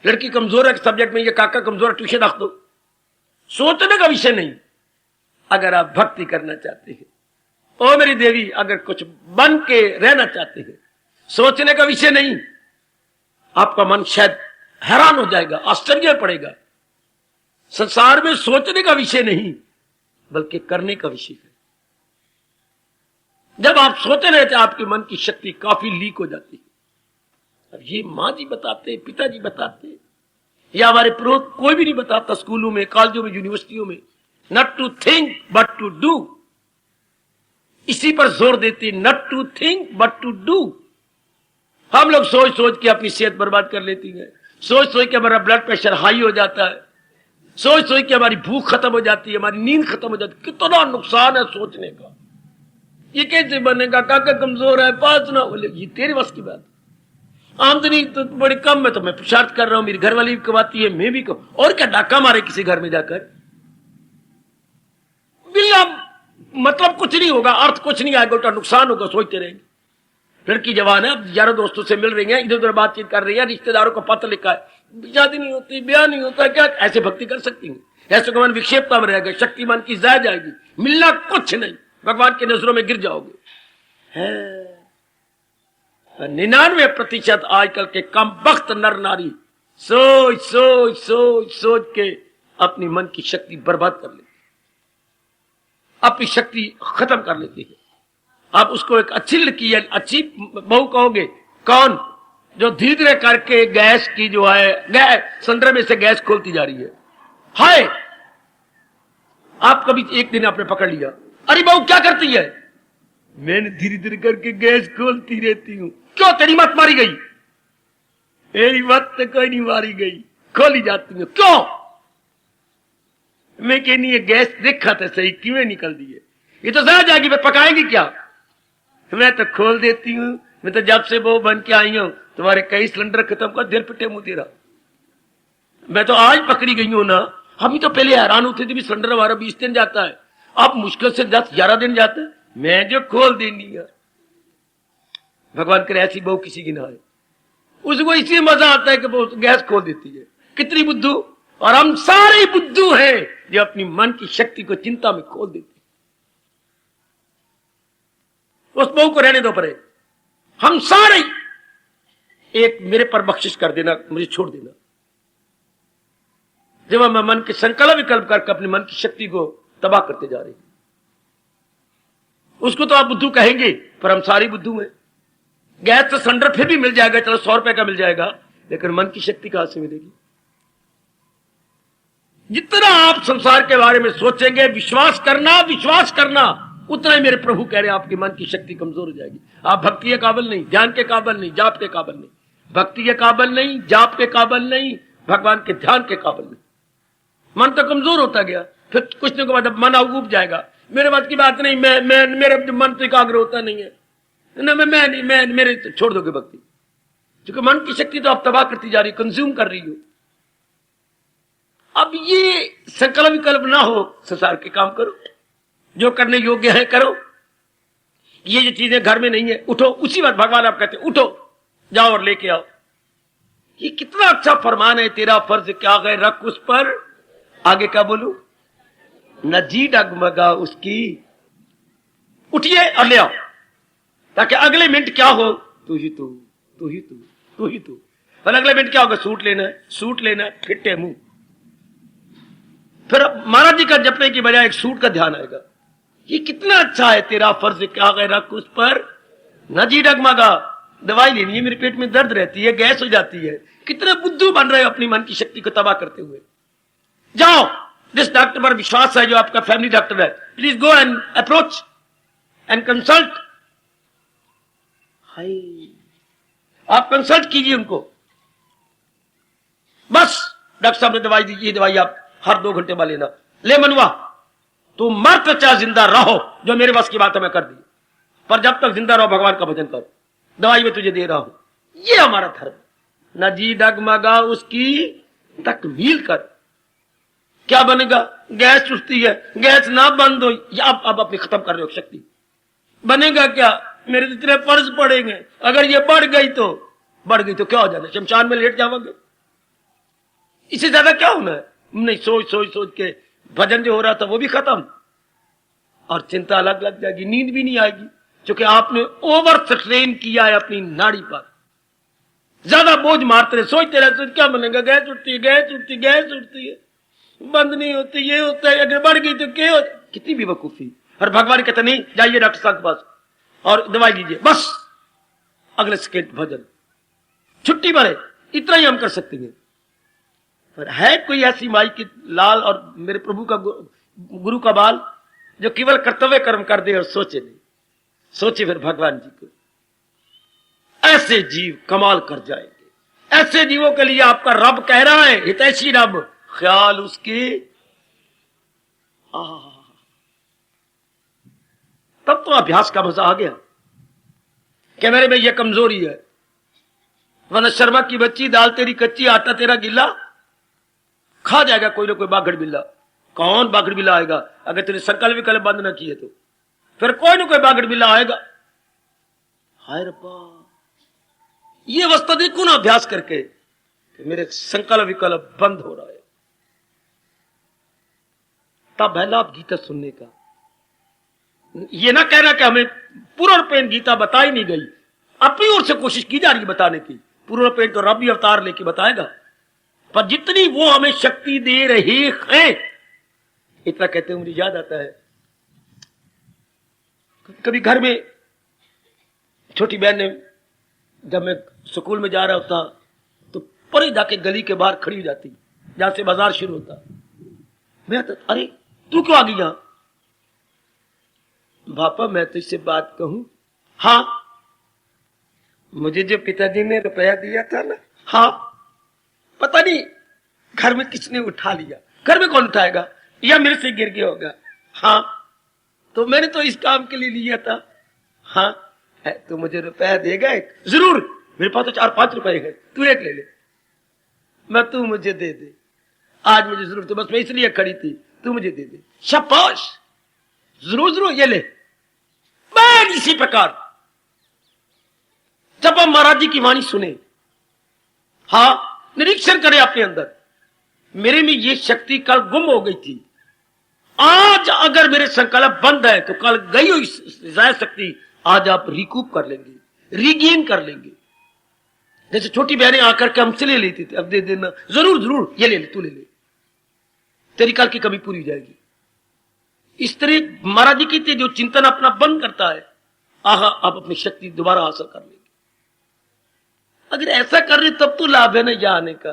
लड़की कमजोर है सब्जेक्ट में, ये काका कमजोर है, ट्यूशन रख दो। सोचने का विषय नहीं। अगर आप भक्ति करना चाहते हैं, ओ मेरी देवी, अगर कुछ बन के रहना चाहते हैं, सोचने का विषय नहीं। आपका मन शायद हैरान हो जाएगा, आश्चर्य पड़ेगा। संसार में सोचने का विषय नहीं, बल्कि करने का विषय है। जब आप सोते रहते, आपके मन की शक्ति काफी लीक हो जाती है। अब ये माँ जी बताते, पिताजी बताते, या हमारे पुरोहित, कोई भी नहीं बताता स्कूलों में, कॉलेजों में, यूनिवर्सिटियों में। Not to think but to do, इसी पर जोर देते, not to think but to do. हम लोग सोच सोच के अपनी सेहत बर्बाद कर लेती है, सोच सोच के हमारा ब्लड प्रेशर हाई हो जाता है, सोच सोच के हमारी भूख खत्म हो जाती है, हमारी नींद खत्म हो जाती है। कितना नुकसान है सोचने का। ये कैसे बनेगा? काका कमजोर है, पास ना बोले, ये तेरे बस की बात। आमदनी तो बड़ी कम है, तो मैं पुरुषार्थ कर रहा हूं, मेरी घरवाली भी कमाती है, मैं भी और क्या डाका मारे किसी घर में जाकर? बिल्ला मतलब कुछ नहीं होगा, अर्थ कुछ नहीं आएगा, उल्टा नुकसान होगा। सोचते रहेंगे। लड़की जवान है, अब यारों दोस्तों से मिल रही है, इधर उधर बातचीत कर रही है, रिश्तेदारों को पत्र लिखा है, शादी नहीं होती, ब्याह नहीं होता, क्या ऐसे भक्ति कर सकती है? ऐसे तो मन विक्षेपता में रहेगा, शक्ति मन की जाए जाएगी, मिलना कुछ नहीं, भगवान की नजरों में गिर जाओगे। 99% आजकल के कम वक्त नर नारी सोच सोच सोच सोच के अपनी मन की शक्ति बर्बाद कर लेती है, अपनी शक्ति खत्म कर लेती है। आप उसको एक अच्छी लड़की या अच्छी बहू कहोगे, कौन? जो धीरे धीरे करके गैस की जो है गैस सिलेंडर में से गैस खोलती जा रही है। हाय, आप कभी एक दिन आपने पकड़ लिया, अरे बहू क्या करती है? मैंने धीरे धीरे करके गैस खोलती रहती हूं। क्यों? तेरी मत मारी गई? मेरी मत तो कोई नहीं मारी गई, खोली जाती हूं। क्यों? मैं कहनी है गैस देखा था सही, क्यों निकल दी है? ये तो जरा जाएगी, मैं पकाएंगी क्या? मैं तो खोल देती हूं। मैं तो जब से वो बन के आई हूं तुम्हारे कई सिलेंडर खत्म कर दिल पिटे मुंह तेरा। मैं तो आज पकड़ी गई हूं ना। अभी तो पहले हैरान होते थे भी सिलेंडर हमारा 20 दिन जाता है, अब मुश्किल से 10-11 दिन जाता है। मैं जो खोल देनी है, भगवान करे ऐसी बहू किसी की ना आए। उसको इसी मजा आता है कि वो गैस खोल देती है। कितनी बुद्धू! और हम सारे बुद्धू हैं जो अपनी मन की शक्ति को चिंता में खोल देते। उस बहू को रहने दो परे। हम सारे एक मेरे पर बख्शिश कर देना, मुझे छोड़ देना। जब हम मन के संकल्प विकल्प करके अपनी मन की शक्ति को तबाह करते जा रहे हैं, उसको तो आप बुद्धू कहेंगे, पर हम सारे बुद्धू हैं। गैस तो सिलेंडर फिर भी मिल जाएगा, चलो 100 रुपए का मिल जाएगा, लेकिन मन की शक्ति कहां से मिलेगी? जितना आप संसार के बारे में सोचेंगे, विश्वास करना, उतना ही मेरे प्रभु कह रहे हैं आपकी मन की शक्ति कमजोर हो जाएगी। आप भक्ति के काबिल नहीं, ध्यान के काबिल नहीं, जाप के काबिल नहीं, भक्ति के काबिल नहीं, जाप के काबिल नहीं, भगवान के ध्यान के काबिल नहीं। मन तो कमजोर होता गया, फिर कुछ दिन के बाद मन उब जाएगा। मेरे बात की बात नहीं, मैं मेरा मन तो एकाग्र होता नहीं है ना, मैं मेरे तो छोड़ दोगे भक्ति, क्योंकि मन की शक्ति तो आप तबाह करती जा रही, कंज्यूम कर रही हो। अब ये संकल्प विकल्प ना हो, संसार के काम करो, जो करने योग्य है करो। ये जो चीजें घर में नहीं है, उठो। उसी बात भगवान आप कहते उठो, जाओ और लेके आओ। ये कितना अच्छा फरमान है, तेरा फर्ज क्या है रख उस पर। आगे क्या बोलू? न जी डगमगा उसकी। उठिए और ले आओ, ताकि अगले मिनट क्या हो, तू ही तू, तू ही तू, तू ही तू। और अगले मिनट क्या होगा? सूट लेना है, फिट्टे मुंह। फिर महाराज जी का जपने की बजाय एक सूट का ध्यान आएगा। ये कितना अच्छा है, तेरा फर्ज क्या है रख उस पर, न जी डगमगा। दवाई लेनी है, मेरे पेट में दर्द रहती है, गैस हो जाती है। कितने बुद्धू बन रहे हो अपनी मन की शक्ति को तबाह करते हुए। जाओ, जिस डॉक्टर पर विश्वास है, जो आपका फैमिली डॉक्टर है, please go and approach and consult. हाय, आप कंसल्ट कीजिए उनको। बस डॉक्टर साहब ने दवाई दी, ये दवाई आप हर 2 घंटे बाद लेना। ले मनुआ, तू मर तो चाहे जिंदा रहो, जो मेरे बस की बात है मैं कर दी, पर जब तक जिंदा रहो भगवान का भजन कर। दवाई में तुझे दे रहा हूं, ये हमारा धर्म। न जी डगमगा उसकी तकमील कर। क्या बनेगा? गैस उठती है, गैस ना बंद हो, अब अपनी खत्म कर रहे हो शक्ति। बनेगा क्या? मेरे तो इतने फर्ज पड़ेंगे, अगर ये बढ़ गई तो क्या हो जाना? शमशान में लेट जाओगे। इससे ज्यादा क्या होना है? नहीं, सोच के भजन जो हो रहा था वो भी खत्म, और चिंता अलग लग जाएगी, नींद भी नहीं आएगी, क्योंकि आपने ओवर स्ट्रेन किया है अपनी नाड़ी पर। ज्यादा बोझ मारते रहे, सोचते रहे, क्या बनेगा? गैस उठती है, बंद नहीं होती, ये होता है, अगर बढ़ गई तो क्या हो? कितनी बेवकूफी। और भगवान कहते नहीं, जाइए डॉक्टर साहब के पास और दवाई लीजिए, बस अगले सेकेंड भजन, छुट्टी मारे। इतना ही हम कर सकते हैं। पर है कोई ऐसी माई की लाल और मेरे प्रभु का गुरु का बाल जो केवल कर्तव्य कर्म कर दे और सोचे नहीं? सोचे फिर भगवान जी को। ऐसे जीव कमाल कर जाएंगे। ऐसे जीवों के लिए आपका रब कह रहा है, हितैषी रब, ख्याल उसके। तब तो अभ्यास का मजा आ गया कि मेरे में यह कमजोरी है। वरना शर्मा की बच्ची, दाल तेरी कच्ची, आटा तेरा गिल्ला, खा जाएगा कोई ना कोई बागड़ बिल्ला। कौन बागड़ बिल्ला आएगा? अगर तेरे संकल्प विकल्प बंद ना किए तो फिर कोई ना कोई बागड़ बिल्ला आएगा। हाय रब्बा, ये अवस्था देखो ना अभ्यास करके कि मेरे संकल्प विकल्प बंद हो रहा है। तब है लाभ गीता सुनने का। ये ना कहना कि हमें पूर्ण पेन गीता बताई नहीं गई, अपनी ओर से कोशिश की जा रही है बताने की। पूर्ण पेन तो रब ही अवतार लेके बताएगा। पर जितनी वो हमें शक्ति दे रहे हैं, इतना कहते हैं मुझे याद आता है, कभी घर में छोटी बहन ने, जब मैं स्कूल में जा रहा होता तो परे जाके गली के बाहर खड़ी हो जाती, जहां से बाजार शुरू होता। मैं तो, अरे तू क्यों आ गई यहां? पापा मैं तो इससे बात कहूं। हाँ, मुझे जो पिताजी ने रुपया दिया था ना, हाँ, पता नहीं घर में किसने उठा लिया। घर में कौन उठाएगा, या मेरे से गिर गया होगा। हाँ, तो मैंने तो इस काम के लिए लिया था। हाँ, तो मुझे रुपया देगा एक? जरूर, मेरे पास तो 4-5 रुपए है, तू एक ले ले। मैं, तू मुझे दे दे, आज मुझे जरूरत है, बस मैं इसलिए खड़ी थी, तू मुझे दे दे। शाबाश, जरूर जरूर, ये ले। मैं इसी प्रकार जब हम महाराज जी की वाणी सुने, हाँ, निरीक्षण करें अपने अंदर, मेरे में ये शक्ति कल गुम हो गई थी, आज अगर मेरे संकल्प बंद है तो कल गई हुई शक्ति आज आप रिकूप कर लेंगे, रिगेन कर लेंगे। जैसे छोटी बहनें आकर के हमसे ले लेती थी, अब दे देना, जरूर जरूर, ये ले ले, तू ले ले, तेरी कल की कमी पूरी हो जाएगी। इस तरह महाराज जी कहते, जो चिंतन अपना बंद करता है, आहा, आप अपनी शक्ति दोबारा हासिल कर लेंगे। अगर ऐसा कर रहे तब तो लाभ है ना यहाँ आने का।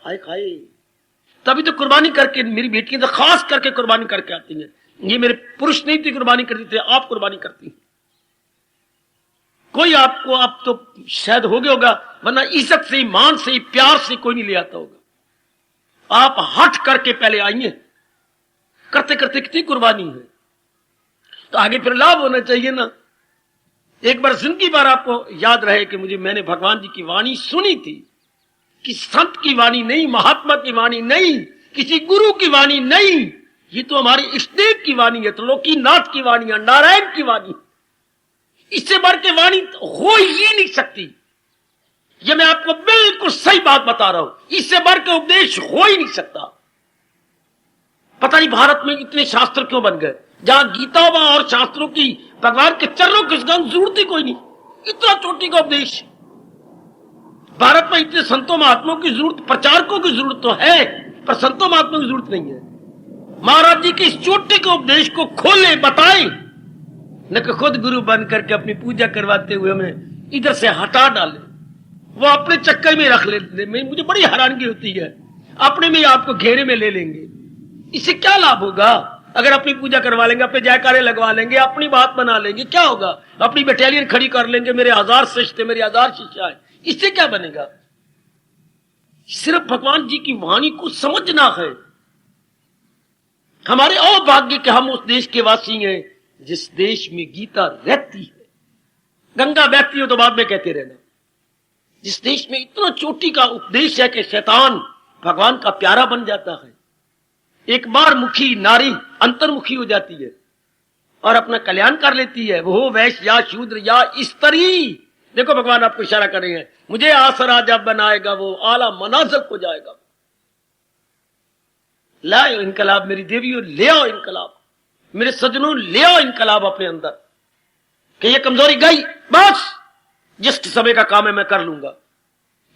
हाय खाए, तभी तो कुर्बानी करके, मेरी बेटियां तो खास करके कुर्बानी करके आती हैं। ये मेरे पुरुष नहीं थे कुर्बानी करते थे, आप कुर्बानी करती हैं। कोई आपको, आप तो शायद हो गया होगा, वरना इज्जत से, मान से, प्यार से कोई नहीं ले आता होगा। आप हट करके पहले आई हैं, करते करते कितनी कुर्बानी है, तो आगे फिर लाभ होना चाहिए ना। एक बार जिंदगी बार आपको याद रहे कि मैंने भगवान जी की वाणी सुनी थी, कि संत की वाणी नहीं, महात्मा की वाणी नहीं, किसी गुरु की वाणी नहीं, ये तो हमारे इष्टदेव की वाणी है, त्रिलोकीनाथ की वाणी है, नारायण की वाणी। इससे बढ़ के वाणी हो ही नहीं सकती। ये मैं आपको बिल्कुल सही बात बता रहा हूं, इससे बढ़ के उपदेश हो ही नहीं सकता। पता नहीं भारत में इतने शास्त्र क्यों बन गए, जहां गीता और शास्त्रों की, भगवान के चरणों की जरूरत ही कोई नहीं, इतना चोटी का उपदेश। भारत में इतने संतों महात्माओं की जरूरत, प्रचारकों की जरूरत तो है, पर संतों महात्माओं की जरूरत नहीं है। महाराज जी के इस चोटी के उपदेश को खोले, बताएं, न कि खुद गुरु बन करके अपनी पूजा करवाते हुए हमें इधर से हटा डाले, वो अपने चक्कर में रख लेते। मुझे बड़ी हैरानगी होती है, अपने में आपको घेरे में ले लेंगे। इससे क्या लाभ होगा? अगर अपनी पूजा करवा लेंगे, अपने जयकारे लगवा लेंगे, अपनी बात बना लेंगे, क्या होगा? अपनी बटालियन खड़ी कर लेंगे, मेरे 1000 शिष्य थे, मेरी 1000 शिष्या है, इससे क्या बनेगा? सिर्फ भगवान जी की वाणी को समझना है। हमारे अभाग्य के हम उस देश के वासी हैं जिस देश में गीता रहती है। गंगा बहती हो तो बाद में कहते रहना। जिस देश में इतना चोटी का उपदेश है कि शैतान भगवान का प्यारा बन जाता है, एक बार मुखी नारी अंतर्मुखी हो जाती है और अपना कल्याण कर लेती है, वो वैश्य या शूद्र या स्त्री। देखो भगवान आपको इशारा कर रहे हैं, मुझे आसरा जब बनाएगा वो आला मनाज़िल को जाएगा। लाओ इनकलाब मेरी देवियों, ले आओ इनकलाब, मेरे सजनों ले आओ इनकलाब अपने अंदर, कि ये कमजोरी गई, बस जिस समय का काम है मैं कर लूंगा।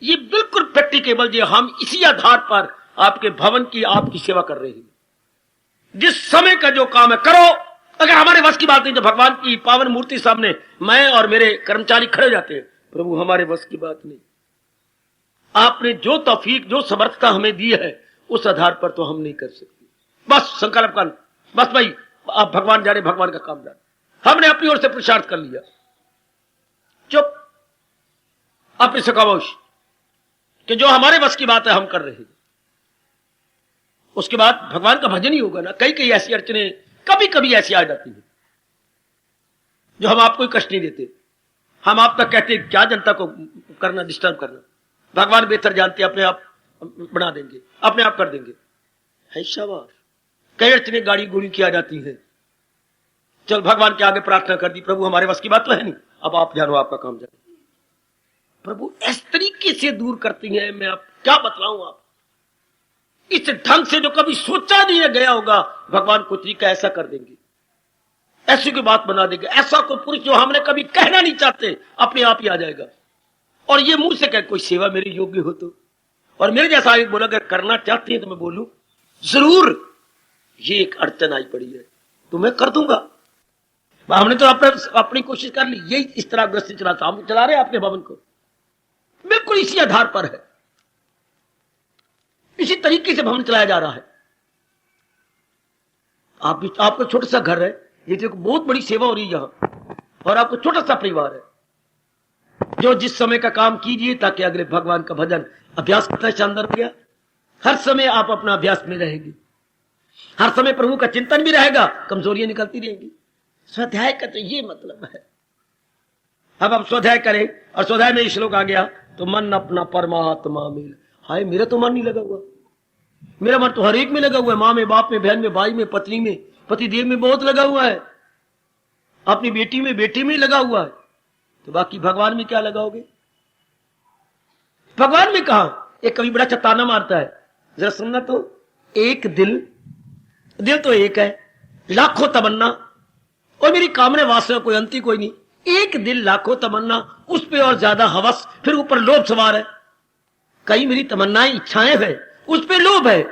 ये बिल्कुल प्रैक्टिकेबल जी, हम इसी आधार पर आपके भवन की, आपकी सेवा कर रहे हैं। जिस समय का जो काम है करो। अगर हमारे बस की बात नहीं तो भगवान की पावन मूर्ति सामने मैं और मेरे कर्मचारी खड़े हो जाते हैं, प्रभु हमारे बस की बात नहीं, आपने जो तौफीक, जो समर्थता हमें दी है उस आधार पर तो हम नहीं कर सकते। बस संकल्प कर, बस भाई आप भगवान जाने, भगवान का काम जाने। हमने अपनी ओर से पुरुषार्थ कर लिया, चुप, अपनी से खामोश, कि जो हमारे बस की बात है हम कर रहे हैं। उसके बाद भगवान का भजन ही होगा ना। कई कई ऐसी अड़चने कभी कभी ऐसी आ जाती है जो हम आपको कष्ट नहीं देते, हम आप तक कहते क्या जनता को करना, डिस्टर्ब करना। भगवान बेहतर जानते, अपने आप बना देंगे, अपने आप कर देंगे। है शाबाश। कई अड़चने गाड़ी गोली की आ जाती है, चल भगवान के आगे प्रार्थना कर दी, प्रभु हमारे बस की बात तो है नहीं, अब आप जानो, आपका काम जानो। प्रभु इस तरीके से दूर करती है, मैं आप क्या बतलाऊं। आप इस ढंग से जो कभी सोचा नहीं गया होगा, भगवान को तरीका ऐसा कर देंगे, ऐसी कोई बात बना देंगे, ऐसा कोई पुरुष जो हमने कभी कहना नहीं चाहते अपने आप ही आ जाएगा। और ये मुंह से कहे कोई सेवा मेरे योग्य हो तो, और मेरे जैसा एक बोला अगर करना चाहती है तो मैं बोलूं जरूर, ये एक अड़चन आई पड़ी है तो मैं कर दूंगा। हमने तो अपनी कोशिश कर ली, यही इस तरह गृहस्थी चलाता, हम चला रहे हैं आपके भवन को बिल्कुल इसी आधार पर है, इसी तरीके से भवन चलाया जा रहा है। आपका छोटा सा घर है, ये देखो बहुत बड़ी सेवा हो रही है यहां, और आपको छोटा सा परिवार है, जो जिस समय का काम कीजिए ताकि अगले भगवान का भजन अभ्यास कितना शानदार हो गया। हर समय आप अपना अभ्यास में रहेंगे, हर समय प्रभु का चिंतन भी रहेगा, कमजोरियां निकलती रहेंगी। स्वाध्याय का तो ये मतलब है। अब आप स्वाध्याय करें और स्वाध्याय में श्लोक आ गया तो मन अपना परमात्मा में, हाय मेरा तो मन नहीं लगा हुआ, मेरा मन तो हर एक में लगा हुआ है, माँ में, बाप में, बहन में, भाई में, पत्नी में, पतिदेव में बहुत लगा हुआ है, अपनी बेटी में, बेटे में लगा हुआ है, तो बाकी भगवान में क्या लगाओगे? भगवान में कहा? एक कवि बड़ा चताना मारता है, जरा सुनना तो। एक दिल तो एक है, लाखों तमन्ना और मेरी कामना वासना कोई अंती कोई नहीं। एक दिल लाखों तमन्ना, उस पे और ज्यादा हवस, फिर ऊपर लोभ सवार है। कई मेरी तमन्नाएं इच्छाएं है, उस पे लोभ है।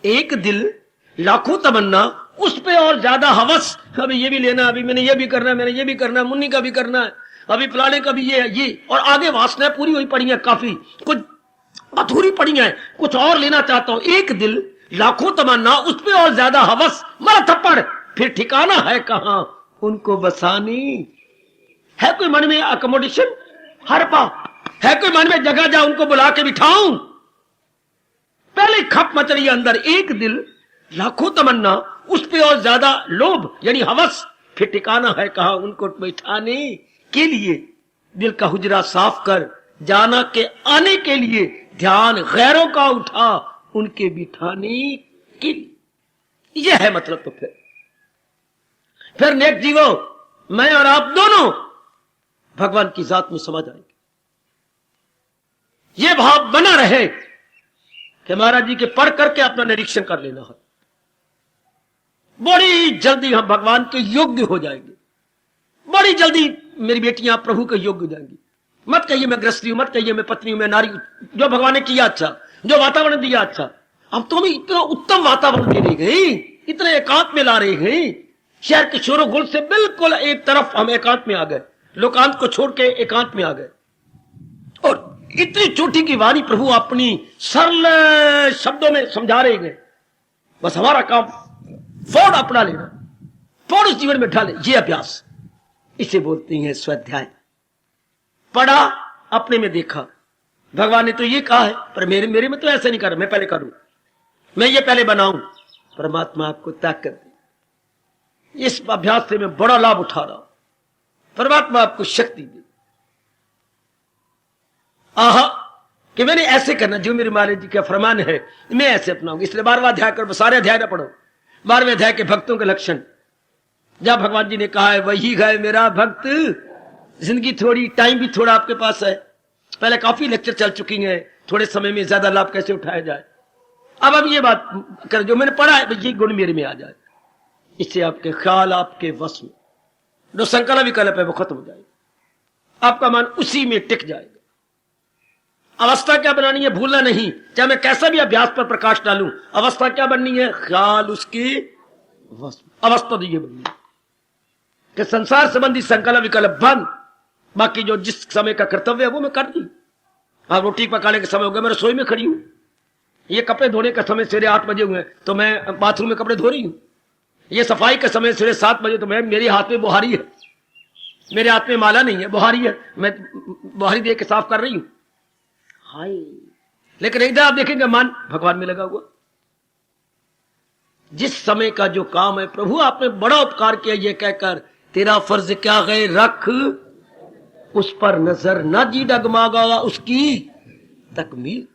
एक दिल लाखों तमन्ना, उस पे और ज्यादा हवस, अभी ये भी लेना, अभी मैंने ये भी करना, मैंने ये भी करना, मुन्नी का भी करना है, अभी फलाने का भी ये, और आगे वासनाएं पूरी हुई पड़ी है, काफी कुछ अधूरी पड़ी है, कुछ और लेना चाहता हूं। एक दिल लाखों तमन्ना, उस पे और ज्यादा हवस, मारा थप्पड़, फिर ठिकाना है कहां उनको बसानी? है कोई मन में अकोमोडेशन? हर पा है कोई मन में जगह जा उनको बुला के बिठाऊं? पहले खप मच रही है अंदर। एक दिल लाखों तमन्ना, उस पे और ज्यादा लोभ यानी हवस, फिर ठिकाना है कहां उनको बैठाने के लिए? दिल का हुजरा साफ कर, जाना के आने के लिए, ध्यान गैरों का उठा उनके बिठाने के लिए। यह है मतलब। तो फिर नेक जीवो, मैं और आप दोनों भगवान की जात में समा जाएंगे। यह भाव बना रहे कि महाराज जी के पढ़ करके अपना निरीक्षण कर लेना है, बड़ी जल्दी हम भगवान के योग्य हो जाएंगे, बड़ी जल्दी मेरी बेटियां प्रभु के योग्य हो जाएंगी। मत कहिए मैं गृहस्थी हूं, मत कहिए मैं पत्नी हूं, मैं नारी हूं। जो भगवान ने किया अच्छा, जो वातावरण दिया अच्छा, अब तो हमें इतना उत्तम वातावरण दे रही गई, इतने एकांत में ला रही गई, शहर के शोरगुल से बिल्कुल एक तरफ हम एकांत में आ गए, लोकांत को छोड़ के एकांत में आ गए। और इतनी चोटी की वाणी प्रभु अपनी सरल शब्दों में समझा रहे हैं। बस हमारा काम फौड़ अपना लेना, फौड़ उस जीवन में ढाले। ये अभ्यास, इसे बोलते हैं स्वाध्याय। पढ़ा, अपने में देखा, भगवान ने तो ये कहा है, पर मेरे में तो ऐसा नहीं कर रहा, मैं पहले करूं, मैं ये पहले बनाऊं। परमात्मा आपको ताकत दे, इस अभ्यास से मैं बड़ा लाभ उठा रहा हूं, परमात्मा आपको शक्ति दे। आहा कि मैंने ऐसे करना, जो मेरे महाराज जी का फरमान है मैं ऐसे अपनाऊंगा। इसलिए 12वां अध्याय करो, सारे अध्याय ना पढ़ो। 12वें अध्याय के भक्तों के लक्षण, जहां भगवान जी ने कहा है वही है मेरा भक्त। जिंदगी थोड़ी, टाइम भी थोड़ा आपके पास है, पहले काफी लेक्चर चल चुकी हैं, थोड़े समय में ज्यादा लाभ कैसे उठाया जाए। अब ये बात कर, जो मैंने पढ़ा है ये गुण मेरे में आ जाए, इससे आपके ख्याल आपके वश में, जो संकल्प विकल्प है वो खत्म हो जाएगा, आपका मन उसी में टिक जाएगा। अवस्था क्या बनानी है भूलना नहीं, चाहे मैं कैसा भी अभ्यास पर प्रकाश डालूं, अवस्था क्या बननी है? ख्याल उसकी अवस्था तो ये बननी है कि संसार संबंधी संकल्प विकल्प बंद, बाकी जो जिस समय का कर्तव्य है वो मैं कर दी। आप रोटी पकाने का समय हो गया, मैं रसोई में खड़ी हूं, ये कपड़े धोने का समय सवेरे 8 बजे हुए तो मैं बाथरूम में कपड़े धो रही हूं, ये सफाई का समय सवेरे 7 बजे तो मैं, मेरे हाथ में बुहारी है, मेरे हाथ में माला नहीं है, बुहारी है, मैं बुहारी दे के साफ कर रही हूं। हाय, लेकिन एकदम आप देखेंगे मन भगवान में लगा हुआ। जिस समय का जो काम है, प्रभु आपने बड़ा उपकार किया ये कहकर, तेरा फर्ज क्या है रख, उस पर नजर न जी डगमागा उसकी तकमील।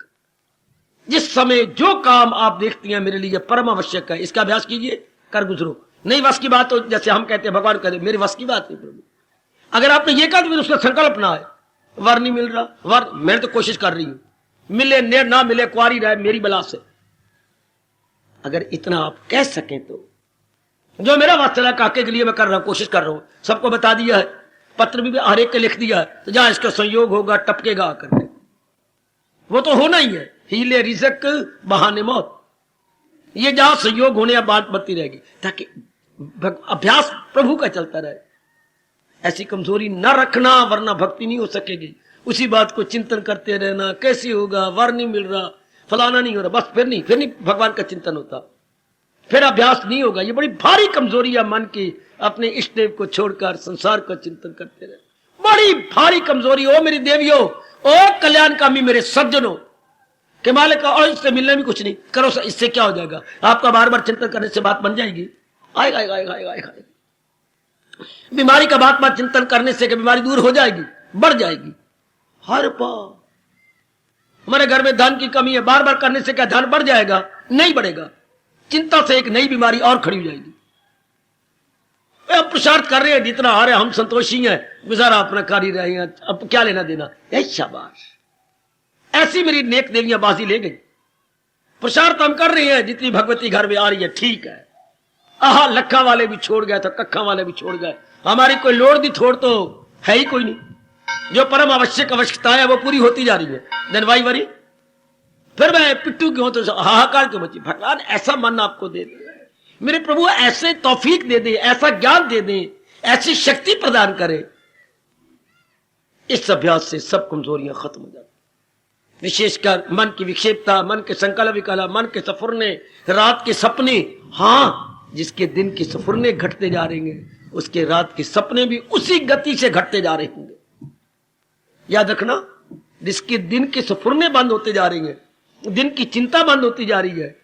जिस समय जो काम आप देखती हैं मेरे लिए परम आवश्यक है, इसका अभ्यास कीजिए, कर गुजरो। नहीं वश की बात हो, जैसे हम कहते हैं भगवान कहते मेरे वश की बात नहीं प्रभु, अगर आपने ये कहा तो उसका संकल्प ना है, वर नहीं मिल रहा, वर मैं तो कोशिश कर रही हूं, मिले नेर ना मिले, कुआरी रहे मेरी बला से। अगर इतना आप कह सकें तो जो मेरा वास्ता काके के लिए मैं कर रहा हूं, कोशिश कर रहा हूं, सबको बता दिया है, पत्र भी हर एक के लिख दिया है, तो जहां इसका संयोग होगा टपकेगा आकर के, वो तो होना ही है। हीले रिज़्क़ बहाने मौत, ये जहां संयोग होने या बात बनती रहेगी, ताकि अभ्यास प्रभु का चलता रहे। ऐसी कमजोरी न रखना, वरना भक्ति नहीं हो सकेगी। उसी बात को चिंतन करते रहना, कैसे होगा, वर नहीं मिल रहा, फलाना नहीं हो रहा, बस फिर नहीं भगवान का चिंतन होता, फिर अभ्यास नहीं होगा। ये बड़ी भारी कमजोरी है मन की, अपने इष्ट देव को छोड़कर संसार का चिंतन करते रहे, बड़ी भारी कमजोरी। ओ मेरी देवियों, ओ कल्याणकामी मेरे सज्जनों, के मालिक का और इससे मिलने में कुछ नहीं करो, इससे क्या हो जाएगा? आपका बार बार चिंतन करने से बात बन जाएगी? आएगा आएगा आएगा आएगा आएगा। बीमारी का बात बात चिंतन करने से बीमारी दूर हो जाएगी, बढ़ जाएगी। हर बार हमारे घर में धन की कमी है, बार बार करने से क्या धन बढ़ जाएगा? नहीं बढ़ेगा। चिंता से एक नई बीमारी और खड़ी हो जाएगी। अब पुरुषार्थ कर रहे हैं जितना आ रहे, हम संतोषी हैं, गुजारा अपना कर ही रहे हैं, अब क्या लेना देना। शाबाश, ऐसी मेरी नेक देवियां बाजी ले गई। पुरुषार्थ हम कर रहे हैं, जितनी भगवती घर में आ रही है ठीक है। आहा, लखा वाले भी छोड़ गए तो कखा वाले भी छोड़ गए, हमारी कोई लोड़ दी थोड़ तो है ही कोई नहीं। जो परम आवश्यक आवश्यकता है वो पूरी होती जा रही है। देन वाई वरी, फिर मैं पिट्टू क्यों, तो हाहाकार क्यों बची? भगवान ऐसा मन आपको दे दे, मेरे प्रभु ऐसे तौफीक दे दे, ऐसा ज्ञान दे दे, ऐसी शक्ति प्रदान करे, इस अभ्यास से सब कमजोरियां खत्म हो जाती। विशेषकर मन की विक्षेपता, मन के संकल्प विकल्प, मन के सफुरने, रात के सपने। हाँ, जिसके दिन के सफुरने घटते जा रहे हैं, उसके रात के सपने भी उसी गति से घटते जा रहे होंगे। याद रखना, जिसके दिन के सफुरने बंद होते जा रही हैं, दिन की चिंता बंद होती जा रही है,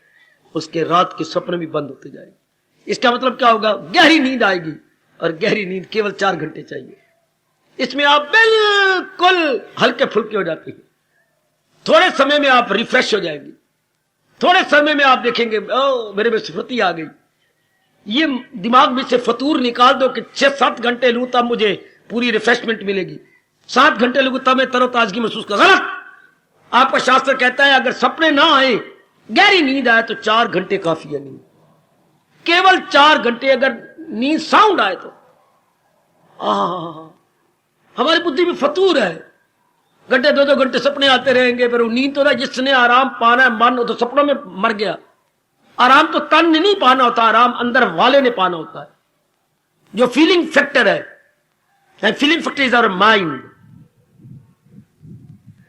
उसके रात के सपने भी बंद होते जाएंगे। इसका मतलब क्या होगा? गहरी नींद आएगी, और गहरी नींद केवल 4 घंटे चाहिए। इसमें आप बिल्कुल हल्के फुल्के हो जाते हैं, थोड़े समय में आप रिफ्रेश हो जाएंगे, थोड़े समय में आप देखेंगे ओ मेरे में स्फूर्ति आ गई। ये दिमाग में से फतूर निकाल दो कि 6-7 घंटे लूं तब मुझे पूरी रिफ्रेशमेंट मिलेगी, 7 घंटे लूंगा तब मैं तरोताजगी महसूस कर। गलत। आपका शास्त्र कहता है अगर सपने ना आए, गहरी नींद आए तो 4 घंटे काफी है। नींद केवल 4 घंटे, अगर नींद साउंड आए तो हमारी बुद्धि में फतूर है, घंटे 2-2 घंटे सपने आते रहेंगे, फिर वो नींद तो ना, जिसने आराम पाना है मन, तो सपनों में मर गया। आराम तो तन ने नहीं पाना होता, आराम अंदर वाले ने पाना होता है, जो फीलिंग फैक्टर है। Feeling factor is our mind.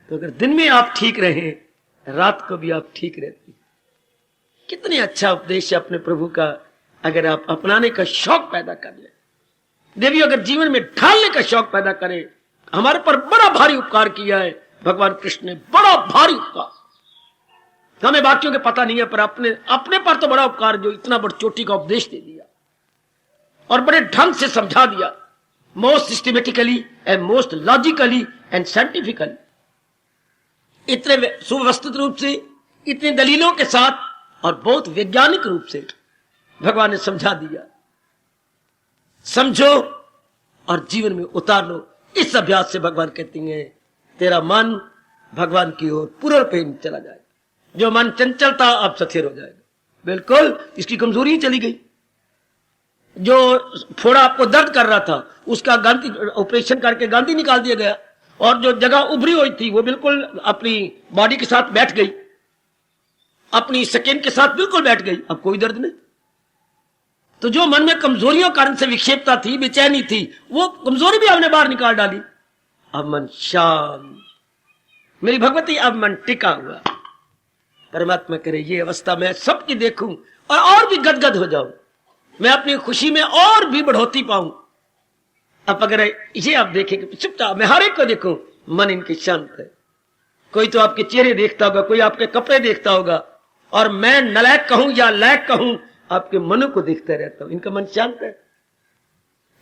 तो अगर दिन में आप ठीक रहे, रात को भी आप ठीक रहते। कितने अच्छा उपदेश है अपने प्रभु का, अगर आप अपनाने का शौक पैदा कर ले। देवी अगर जीवन में ढालने का शौक पैदा करें, हमारे पर बड़ा भारी उपकार किया है भगवान कृष्ण ने, बड़ा भारी उपकार। हमें बाकियों के पता नहीं है, पर अपने पर तो बड़ा उपकार, जो इतना बड़ा चोटी का उपदेश दे दिया और बड़े ढंग से समझा दिया, most systematically and most logically and scientifically, इतने सुव्यवस्थित रूप से, इतने दलीलों के साथ और बहुत वैज्ञानिक रूप से भगवान ने समझा दिया। समझो और जीवन में उतार लो। इस अभ्यास से भगवान कहती हैं तेरा मन भगवान की ओर पूर्ण पे चला जाएगा। जो मन चंचल था अब स्थिर हो जाएगा। बिल्कुल, इसकी कमजोरी ही चली गई। जो फोड़ा आपको दर्द कर रहा था, उसका गांधी ऑपरेशन करके गांधी निकाल दिया गया, और जो जगह उभरी हुई थी वो बिल्कुल अपनी बॉडी के साथ बैठ गई, अपनी स्किन के साथ बिल्कुल बैठ गई, अब कोई दर्द नहीं। तो जो मन में कमजोरियों कारण से विक्षेपता थी, बेचैनी थी, वो कमजोरी भी हमने बाहर निकाल डाली। अब मन शांत, मेरी भगवती, अब मन टिका हुआ। परमात्मा करे ये अवस्था मैं सबकी देखूं और भी गदगद हो जाऊं, मैं अपनी खुशी में और भी बढ़ोतरी पाऊं। अब अगर इसे आप देखेंगे चुपचाप, मैं हर एक को देखूं, मन इनके शांत है। कोई तो आपके चेहरे देखता होगा, कोई आपके कपड़े देखता होगा, और मैं नलायक कहूं या लायक कहूं, आपके मनो को देखता रहता हूं। इनका मन शांत है।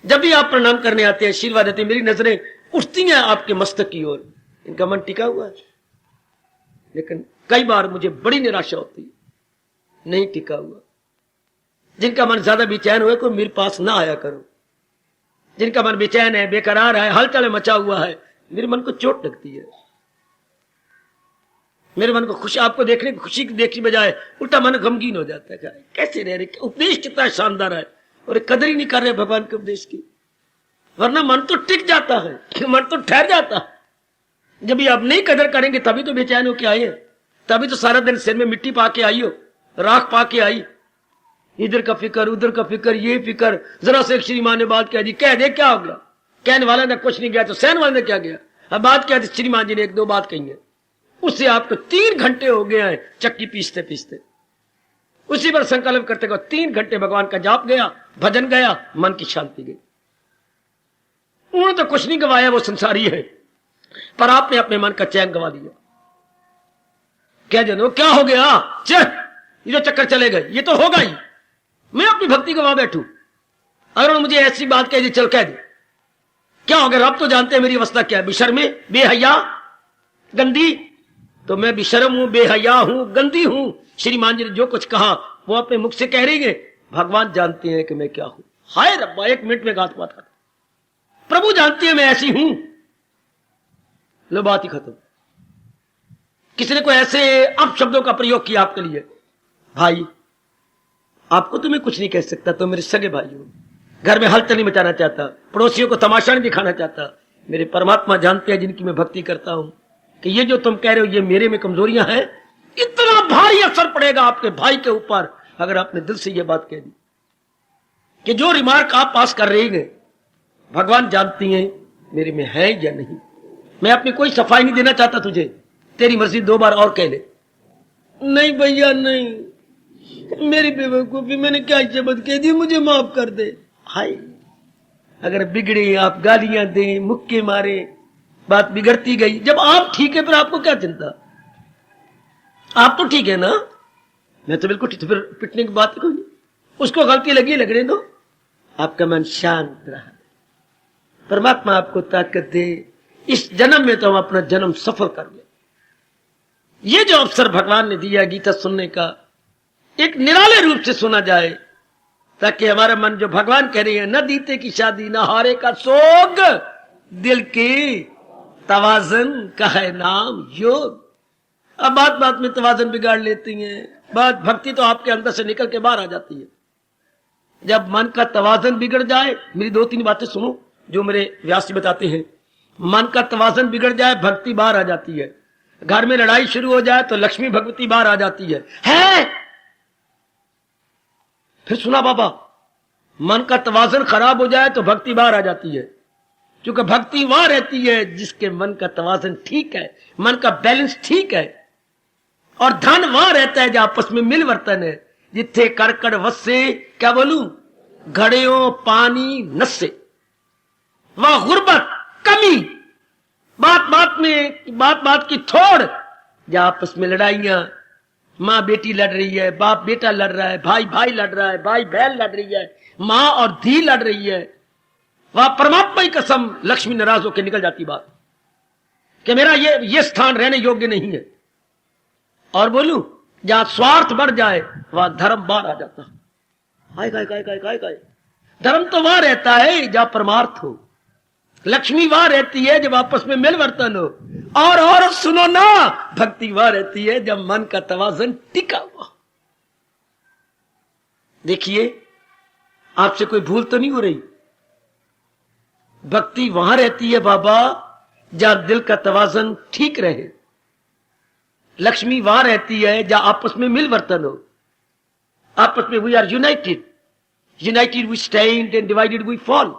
जब भी आप प्रणाम करने आते हैं, आशीर्वाद देते हैं, मेरी नजरें उठती हैं आपके मस्तक की ओर, इनका मन टिका हुआ है। लेकिन कई बार मुझे बड़ी निराशा होती है, नहीं टिका हुआ। जिनका मन ज्यादा बेचैन हुआ, कोई मेरे पास ना आया करो। जिनका मन बेचैन है, बेकरार है, हलचल मचा हुआ है, मेरे मन को चोट लगती है। मेरे मन को खुशी, आपको देखने की खुशी की देखने बजाय उल्टा मन गमगीन हो जाता है। कैसे रह रहे, उपदेश कितना शानदार है, और कदर ही नहीं कर रहे भगवान के उपदेश की। वरना मन तो टिक जाता है, मन तो ठहर जाता है। जब भी आप नहीं कदर करेंगे तभी तो बेचैन हो के आए हैं। तभी तो सारा दिन सिर में मिट्टी पा के आई हो, राख पा के आई, इधर का फिक्र उधर का फिक्र, ये फिक्र। जरा से एक श्री मां ने बात कह दी, कह दे क्या हो गया, कहने वाला ने कुछ नहीं गया तो सहन वाले ने क्या गया। अब बात क्या थी, श्री मां जी ने एक दो बात कही है, उससे आपको 3 घंटे हो गए हैं चक्की पीसते पीसते। उसी पर संकल्प करते को 3 घंटे भगवान का जाप गया, भजन गया, मन की शांति गई। उन्होंने तो कुछ नहीं गवाया, वो संसारी है, पर आपने अपने मन का चैन गवा दिया। क्या जनो क्या हो गया, चल ये जो चक्कर चले गए, ये तो होगा ही, मैं अपनी भक्ति गवा बैठू। अगर उन्होंने मुझे ऐसी बात कह दी, चल कह दी, क्या हो गया, आप तो जानते हैं मेरी अवस्था क्या है, बेशर्मी, बेहया, गंदी। तो मैं बेशर्म हूं, बेहया हूं, गंदी हूं। श्रीमान जी ने जो कुछ कहा वो अपने मुख से कह रही है, भगवान जानते हैं कि मैं क्या हूं। हाय रब्बा, 1 मिनट में गात पाता, प्रभु जानते हैं मैं ऐसी हूं। लो बात ही खत्म। किसी ने कोई ऐसे अपशब्दों का प्रयोग किया आपके लिए, भाई आपको तो मैं कुछ नहीं कह सकता, तो मेरे सगे भाई हो, घर में हलचल नहीं मचाना चाहता, पड़ोसियों को तमाशा नहीं दिखाना चाहता। मेरे परमात्मा जानते हैं जिनकी मैं भक्ति करता हूं कि ये जो तुम कह रहे हो ये मेरे में कमजोरियां हैं। इतना भारी असर पड़ेगा आपके भाई के ऊपर अगर आपने दिल से ये बात कह दी कि जो रिमार्क आप पास कर रही है भगवान जानती हैं मेरे में है या नहीं। मैं अपनी कोई सफाई नहीं देना चाहता तुझे, तेरी मर्जी 2 बार और कह ले। नहीं भैया नहीं, मेरी बेवकूफी, मैंने क्या शब्द कह दी, मुझे माफ कर दे। हाय, अगर बिगड़े आप गालियां दें, मुक्के मारे, बात बिगड़ती गई। जब आप ठीक है फिर आपको क्या चिंता, आप तो ठीक है ना, मैं तो बिल्कुल ठीक, फिर पिटने की बात कोई नहीं, उसको गलती लगी लगने दो, आपका मन शांत रहा। परमात्मा आपको ताकत दे, इस जन्म में तो हम अपना जन्म सफल कर ले। ये जो अवसर भगवान ने दिया गीता सुनने का, एक निराले रूप से सुना जाए, ताकि हमारा मन जो भगवान कह रही है, न दीते की शादी न हारे का सोग, दिल की तवाजन का है नाम योग। अब बात बात में तवाजन बिगाड़ लेती हैं, बात भक्ति तो आपके अंदर से निकल के बाहर आ जाती है। जब मन का तवाजन बिगड़ जाए, मेरी 2-3 बातें सुनो जो मेरे व्यास जी बताते हैं, मन का तवाजन बिगड़ जाए भक्ति बाहर आ जाती है। घर में लड़ाई शुरू हो जाए तो लक्ष्मी भगवती बाहर आ जाती है। फिर सुना बाबा, मन का तवाजन खराब हो जाए तो भक्ति बाहर आ जाती है, क्योंकि भक्ति वहां रहती है जिसके मन का तवाजन ठीक है, मन का बैलेंस ठीक है। और धन वहां रहता है जहां आपस में मिल वर्तन है, जिथे करकड़ वसे, क्या बोलूं, घड़ियों पानी नस्से, वह गुर्बत कमी, बात बात की थोड़, जहां आपस में लड़ाइयां, माँ बेटी लड़ रही है, बाप बेटा लड़ रहा है, भाई भाई लड़ रहा है, भाई बहन लड़ रही है, माँ और धी लड़ रही है, वह परमात्मा की कसम लक्ष्मी नाराज होकर निकल जाती बात कि मेरा ये स्थान रहने योग्य नहीं है। और बोलूं, जहां स्वार्थ बढ़ जाए वहां धर्म बाहर आ जाता है। हाय गाय गाय गाय गाय गाय, धर्म तो वहां रहता है जहां परमार्थ हो, लक्ष्मी वहां रहती है जब आपस में मिल वर्तन हो, और सुनो ना, भक्ति वहां रहती है जब मन का तवाजन टिका हुआ। देखिए, आपसे कोई भूल तो नहीं हो रही, भक्ति वहां रहती है बाबा जहां दिल का तवाजन ठीक रहे, लक्ष्मी वहां रहती है जहां आपस में मिल वर्तन हो, आपस में we are united, united we stand and divided we fall.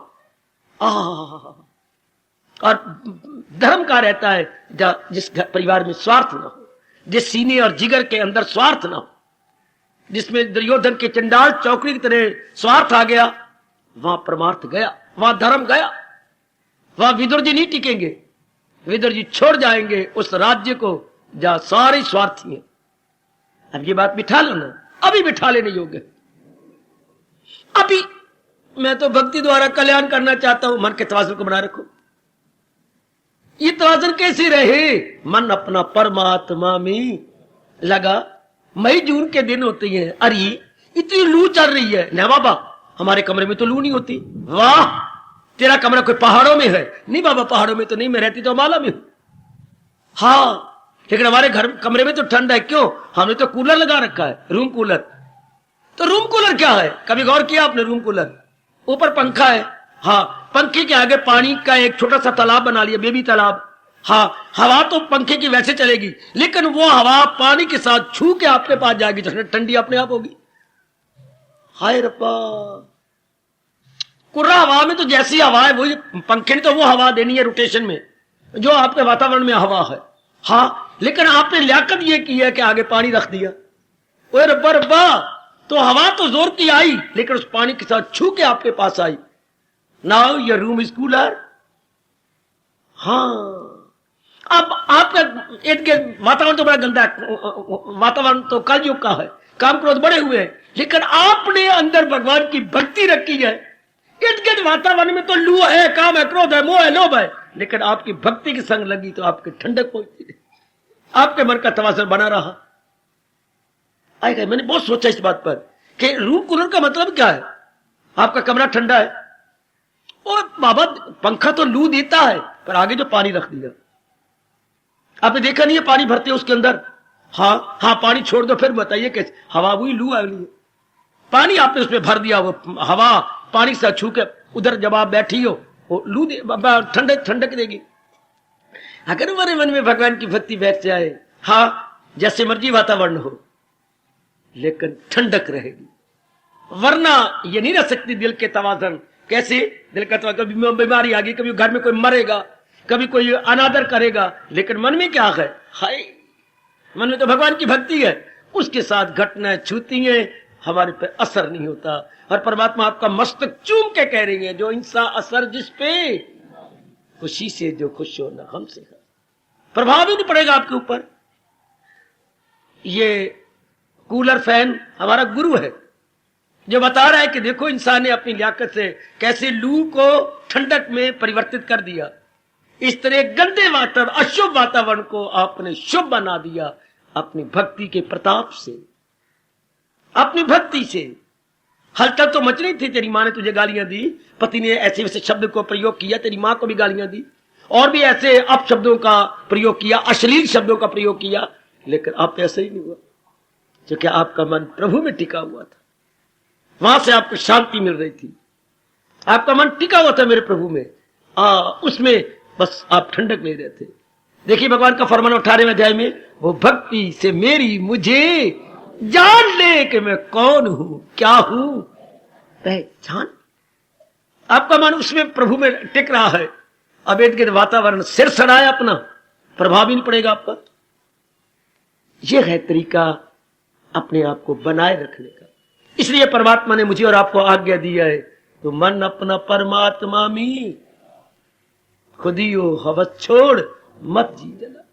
और धर्म का रहता है जहां जिस परिवार में स्वार्थ ना हो, जिस सीने और जिगर के अंदर स्वार्थ ना हो, जिसमें दुर्योधन के चंडाल चौकड़ी की तरह स्वार्थ आ गया, वहां परमार्थ गया, वहां धर्म गया, वहां विदुर जी नहीं टिकेंगे, विदुर जी छोड़ जाएंगे उस राज्य को जहां सारे स्वार्थी हैं। अब ये बात बिठा लो ना, अभी बिठा लेने योग्य, अभी मैं तो भक्ति द्वारा कल्याण करना चाहता हूं, मन के तवाज़ुन को बनाए रखो। ये तवाज़ुन कैसे रहे, मन अपना परमात्मा में लगा। मई जून के दिन होते हैं, अरे इतनी लू चल रही है ना बाबा, हमारे कमरे में तो लू नहीं होती। वाह, तेरा कमरा कोई पहाड़ों में है? नहीं बाबा, पहाड़ों में तो नहीं, मैं रहती तो अम्बाला में हूं। हाँ, लेकिन हमारे घर कमरे में तो ठंड है। क्यों? हमने तो कूलर लगा रखा है, रूम कूलर। तो रूम कूलर क्या है, कभी गौर किया आपने? रूम कूलर, ऊपर पंखा है, हाँ, पंखे के आगे पानी का एक छोटा सा तालाब बना लिया, बेबी तालाब, हाँ, हवा तो पंखे की वैसे चलेगी, लेकिन वो हवा पानी के साथ छू के आपके पास जाएगी, जिसमें ठंडी अपने आप होगी। हाय रब्बा, कुर्रा हवा में तो जैसी हवा है वही पंखे ने तो वो हवा देनी है रोटेशन में, जो आपके वातावरण में हवा है। हाँ, लेकिन आपने लियाकत ये की है कि आगे पानी रख दिया। ओए रब्बा रब्बा, तो हवा तो जोर की आई, लेकिन उस पानी के साथ छू के आपके पास आई। Now your room is cooler. हाँ, अब आपका वातावरण तो बड़ा गंदा है, वातावरण तो कल युग का है, काम क्रोध बड़े हुए हैं, लेकिन आपने अंदर भगवान की भक्ति रखी है। इर्द गिर्द वातावरण में तो लू है, काम है, क्रोध है, मोह है, लोभ है, लेकिन आपकी भक्ति की संग लगी तो आपकी ठंडक पहुंचती है, आपके मन का तवासर बना रहा। आएगा, मैंने बहुत सोचा इस बात पर कि रूम कूलर का मतलब क्या है। आपका कमरा ठंडा है और बाबा पंखा तो लू देता है, पर आगे जो पानी रख दिया, आपने देखा नहीं है पानी भरते उसके अंदर। हाँ हाँ, पानी छोड़ दो, फिर बताइए कि हवा हुई लू आई है। पानी आपने उसमें भर दिया, वो हवा पानी से छू के उधर जब आप बैठी हो वो लू ठंडक ठंडक देगी। अगर हमारे मन में भगवान की भक्ति बैठ जाए, हाँ, जैसे मर्जी वातावरण हो, लेकिन ठंडक रहेगी। वरना ये नहीं रह सकती दिल के तवाज़ुन। कैसे दिल का तवाज़ुन? कभी बीमारी आ गई, कभी घर में कोई मरेगा, कभी कोई अनादर करेगा, लेकिन मन में क्या है? हाय, मन में तो भगवान की भक्ति है, उसके साथ घटनाएं छूती हैं, हमारे पे असर नहीं होता। और परमात्मा आपका मस्तक चूम के कह रही है, जो इंसान असर जिस पे खुशी से जो खुश हो ना हमसे, प्रभाव ही नहीं पड़ेगा आपके ऊपर। ये कूलर फैन हमारा गुरु है, जो बता रहा है कि देखो इंसान ने अपनी लियाकत से कैसे लू को ठंडक में परिवर्तित कर दिया। इस तरह गंदे वातावरण, अशुभ वातावरण को आपने शुभ बना दिया अपनी भक्ति के प्रताप से, अपनी भक्ति से। हलचल तो मच रही थी, तेरी माँ ने तुझे गालियां दी, पति ने ऐसे वैसे शब्द को प्रयोग किया, तेरी माँ को भी गालियां दी, और भी ऐसे अपशब्दों का प्रयोग किया, अश्लील शब्दों का प्रयोग किया, लेकिन आप ऐसे ही नहीं हुआ, क्योंकि आपका मन प्रभु में टिका हुआ था। वहां से आपको शांति मिल रही थी, आपका मन टिका हुआ था मेरे प्रभु में, उसमें बस आप ठंडक ले रहे थे। देखिए भगवान का फरमान 18वें अध्याय में, वो भक्ति से मेरी मुझे जान ले कि मैं कौन हूं, क्या हूं पहचान। आपका मन उसमें प्रभु में टिक रहा है। अब इर्द गिर्द वातावरण सिर सड़ाए अपना, प्रभाव ही नहीं पड़ेगा आप पर। यह है तरीका अपने आप को बनाए रखने का। इसलिए परमात्मा ने मुझे और आपको आज्ञा दिया है, तो मन अपना परमात्मा में खुदी हो हवस छोड़ मत जी जला।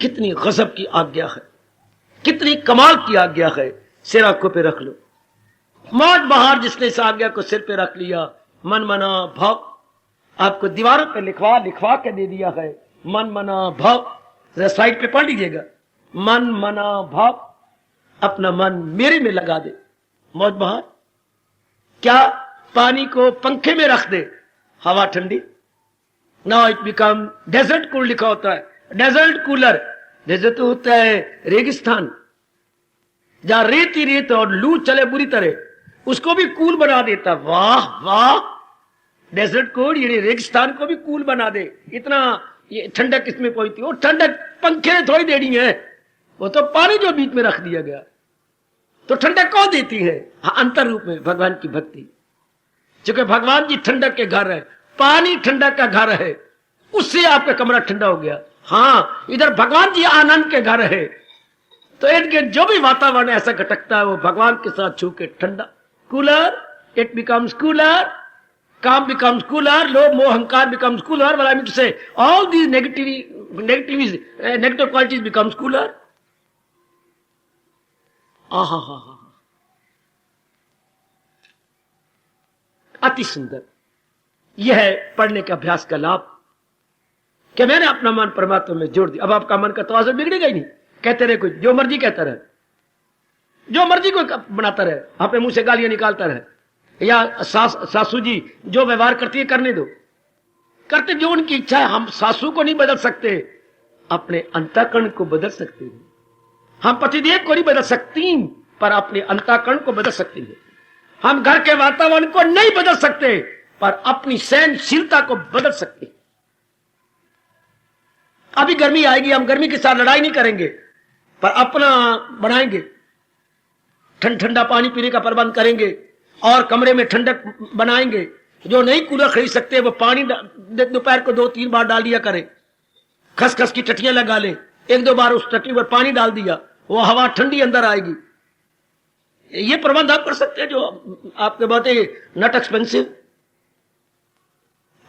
कितनी गजब की आज्ञा है, कितनी कमाल की आज्ञा है। सिर आंखों पे रख लो, मौज बहार जिसने इस आज्ञा को सिर पे रख लिया, मन मना भाव आपको दीवारों पे लिखवा के दे दिया है। मन मना भाव साइड पे पढ़ लीजिएगा, मन मना भाव, अपना मन मेरे में लगा दे। मौज बहार क्या? पानी को पंखे में रख दे, हवा ठंडी। Now it become desert cool लिखा होता है, डेजर्ट कूलर। डेजर्ट होता है रेगिस्तान, जहां रेत ही रेत और लू चले बुरी तरह, उसको भी कूल बना देता। वाह वाह, डेजर्ट कूल ये रेगिस्तान को भी कूल बना दे। इतना ये ठंडक किसमें पहुंचती है? वो ठंडक पंखे ने थोड़ी देनी है, वो तो पानी जो बीच में रख दिया गया। तो ठंडक कौन देती है? हाँ, अंतर रूप में भगवान की भक्ति। क्योंकि भगवान जी ठंडक के घर है, पानी ठंडक का घर है, उससे आपका कमरा ठंडा हो गया। हाँ, इधर भगवान जी आनंद के घर है, तो इनके जो भी वातावरण ऐसा खटकता है वो भगवान के साथ छू के ठंडा। कूलर, इट बिकम्स कूलर, काम बिकम्स कूलर, लोभ मोह अहंकार becomes cooler. What I mean to say, all these negative qualities becomes cooler. आहा, अति सुंदर। यह है पढ़ने के अभ्यास का लाभ, कि मैंने अपना मन परमात्मा में जोड़ दिया। अब आपका मन का तवाज़ुन बिगड़ेगा ही नहीं। कहते रहे कुछ, जो मर्जी कहता रहे, जो मर्जी को बनाता रहे, अपने मुंह से गालियां निकालता रहे, या सासू जी जो व्यवहार करती है करने दो, करते जो उनकी इच्छा है। हम सासू को नहीं बदल सकते, अपने अंतःकरण को बदल सकते हैं। हम पतिदेव को नहीं बदल सकती, पर अपने अंतःकरण को बदल सकती है। हम घर के वातावरण को नहीं बदल सकते, पर अपनी सहनशीलता को बदल सकते हैं। अभी गर्मी आएगी, हम गर्मी के साथ लड़ाई नहीं करेंगे, पर अपना बनाएंगे, ठंडा पानी पीने का प्रबंध करेंगे और कमरे में ठंडक बनाएंगे। जो नहीं कूलर खरीद सकते वो पानी दोपहर को 2-3 बार डाल दिया करें, खसखस की टटियां लगा ले, 1-2 बार उस टटी पर पानी डाल दिया, वो हवा ठंडी अंदर आएगी। ये प्रबंध आप कर सकते हैं जो आपके बातें नॉट एक्सपेंसिव।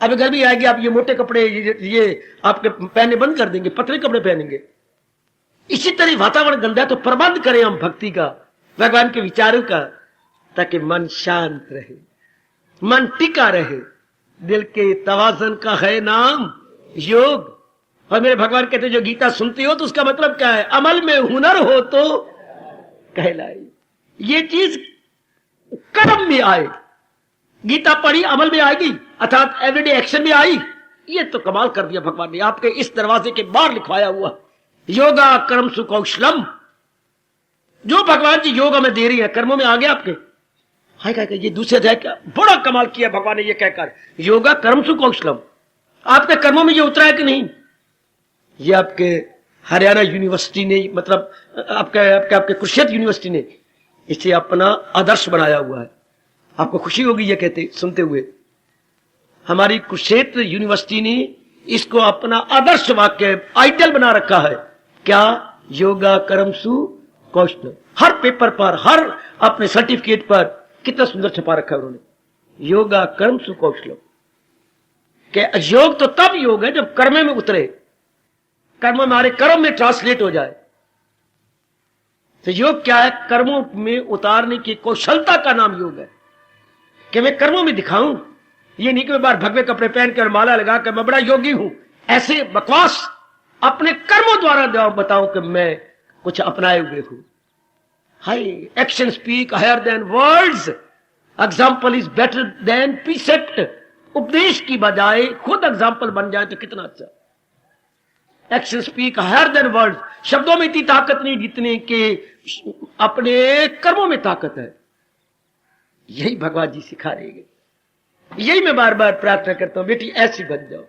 अभी गर्मी आएगी, आप ये मोटे कपड़े ये आपके पहने बंद कर देंगे, पतले कपड़े पहनेंगे। इसी तरह वातावरण गंदा है तो प्रबंध करें हम भक्ति का, भगवान के विचारों का, ताकि मन शांत रहे, मन टिका रहे। दिल के तवाज़ुन का है नाम योग। और मेरे भगवान कहते हैं जो गीता सुनते हो तो उसका मतलब क्या है? अमल में हुनर हो तो कहलाए। ये चीज कर्म में आए, गीता पढ़ी अमल में आएगी, अर्थात एवरीडे एक्शन में आई। ये तो कमाल कर दिया भगवान ने, आपके इस दरवाजे के बाहर लिखवाया हुआ योगा कर्म सुकौशलम। जो भगवान जी योग में दे रही है कर्मों में आ गया आपके। हाय क्या ये दूसरे अध्याय क्या बड़ा कमाल किया भगवान ने ये कहकर, योगा कर्म सुकौशलम। आपके कर्मों में ये उतरा है कि नहीं? ये आपके हरियाणा यूनिवर्सिटी ने, मतलब आपके कुरुक्षेत्र यूनिवर्सिटी ने इसे अपना आदर्श बनाया हुआ है। आपको खुशी होगी ये कहते सुनते हुए, हमारी कुरुक्षेत्र यूनिवर्सिटी ने इसको अपना आदर्श वाक्य आइडियल बना रखा है। क्या? योगा कर्म सुकौशलम। हर पेपर पर, हर अपने सर्टिफिकेट पर कितना सुंदर छपा रखा है उन्होंने, योगा कर्म सुकौशलम। कि योग तो तब योग है जब कर्म में उतरे, कर्म हमारे कर्म में ट्रांसलेट हो जाए। तो योग क्या है? कर्मों में उतारने की कौशलता का नाम योग है। कि मैं कर्मों में दिखाऊं, ये नहीं कि मैं बार भगवे कपड़े पहन कर माला लगा कर मैं बड़ा योगी हूं, ऐसे बकवास। अपने कर्मों द्वारा बताऊं कि मैं कुछ अपनाए हुए हूं। हाय, action speak higher than words, example is better than precept. उपदेश की बजाय खुद एग्जाम्पल बन जाए तो कितना अच्छा। Action speak higher than words. शब्दों में इतनी ताकत नहीं जितने के अपने कर्मों में ताकत है। यही भगवान जी सिखा रहे हैं। यही मैं बार बार प्रार्थना करता हूं, बेटी ऐसी बन जाओ,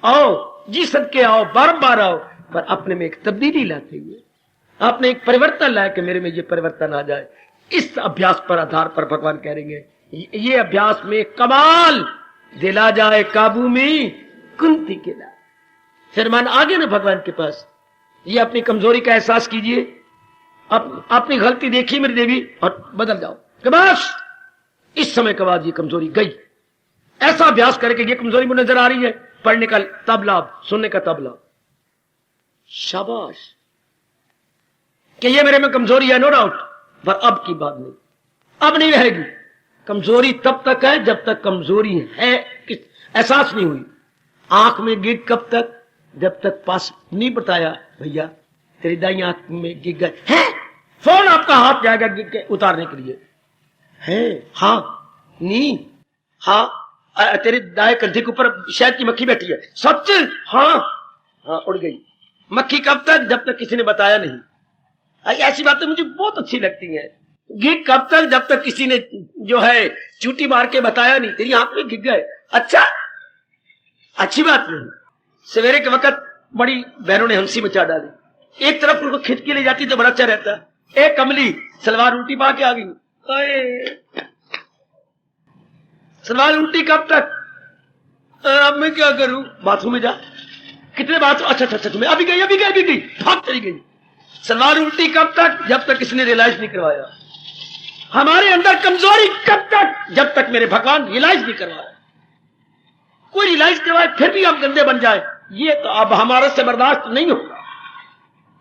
आओ जी सदके आओ, बार आओ, पर अपने में एक तब्दीली लाते हुए, आपने एक परिवर्तन लाया कि मेरे में ये परिवर्तन आ जाए। इस अभ्यास पर आधार पर भगवान कह रहे हैं ये अभ्यास में कमाल दिला जाए काबू में कुंती के ला। फिर मन आगे ना भगवान के पास। ये अपनी कमजोरी का एहसास कीजिए, अपनी गलती देखिए मेरी देवी और बदल जाओ कि बस इस समय के बाद ये कमजोरी गई। ऐसा अभ्यास करके ये कमजोरी मुझे नजर आ रही है, पढ़ने का तब लाभ, सुनने का तब लाभ। शाबाश कि ये मेरे में कमजोरी है, नो डाउट, पर अब की बात नहीं, अब नहीं रहेगी। कमजोरी तब तक है जब तक कमजोरी है एहसास नहीं हुई। आंख में गिग कब तक? जब तक पास नहीं बताया भैया तेरी दाई आंख में गिग गए हैं, फोन आपका हाथ जाएगा गिग के उतारने के लिए है। हाँ नी, हाँ तेरे दाएं कंधे के ऊपर शहद की मक्खी बैठी है, सच? हाँ हाँ उड़ गई मक्खी। कब तक? जब तक किसी ने बताया नहीं। ऐसी बातें मुझे बहुत अच्छी लगती हैं। गिग कब तक? जब तक किसी ने जो है चूटी मार के बताया नहीं तेरी आंख में गिग गए। अच्छा, अच्छी बात नहीं। सवेरे के वक्त बड़ी बहनों ने हंसी मचा डाली, एक तरफ उनको खिंच के ले जाती तो बड़ा अच्छा रहता। एक कमली सलवार उल्टी पा के आ गई। सलवार उल्टी कब तक? अब मैं क्या करूं? बाथरूम में जा। कितने बाथरूम? अच्छा तुम्हें अभी गई भाग चली गई। सलवार उल्टी कब तक? जब तक किसी ने रियलाइज नहीं करवाया। हमारे अंदर कमजोरी कब तक? जब तक मेरे भगवान रियलाइज नहीं करवाया। कोई रियलाइज करवाए फिर भी हम गंदे बन जाए, ये तो अब हमारे से बर्दाश्त नहीं होगा,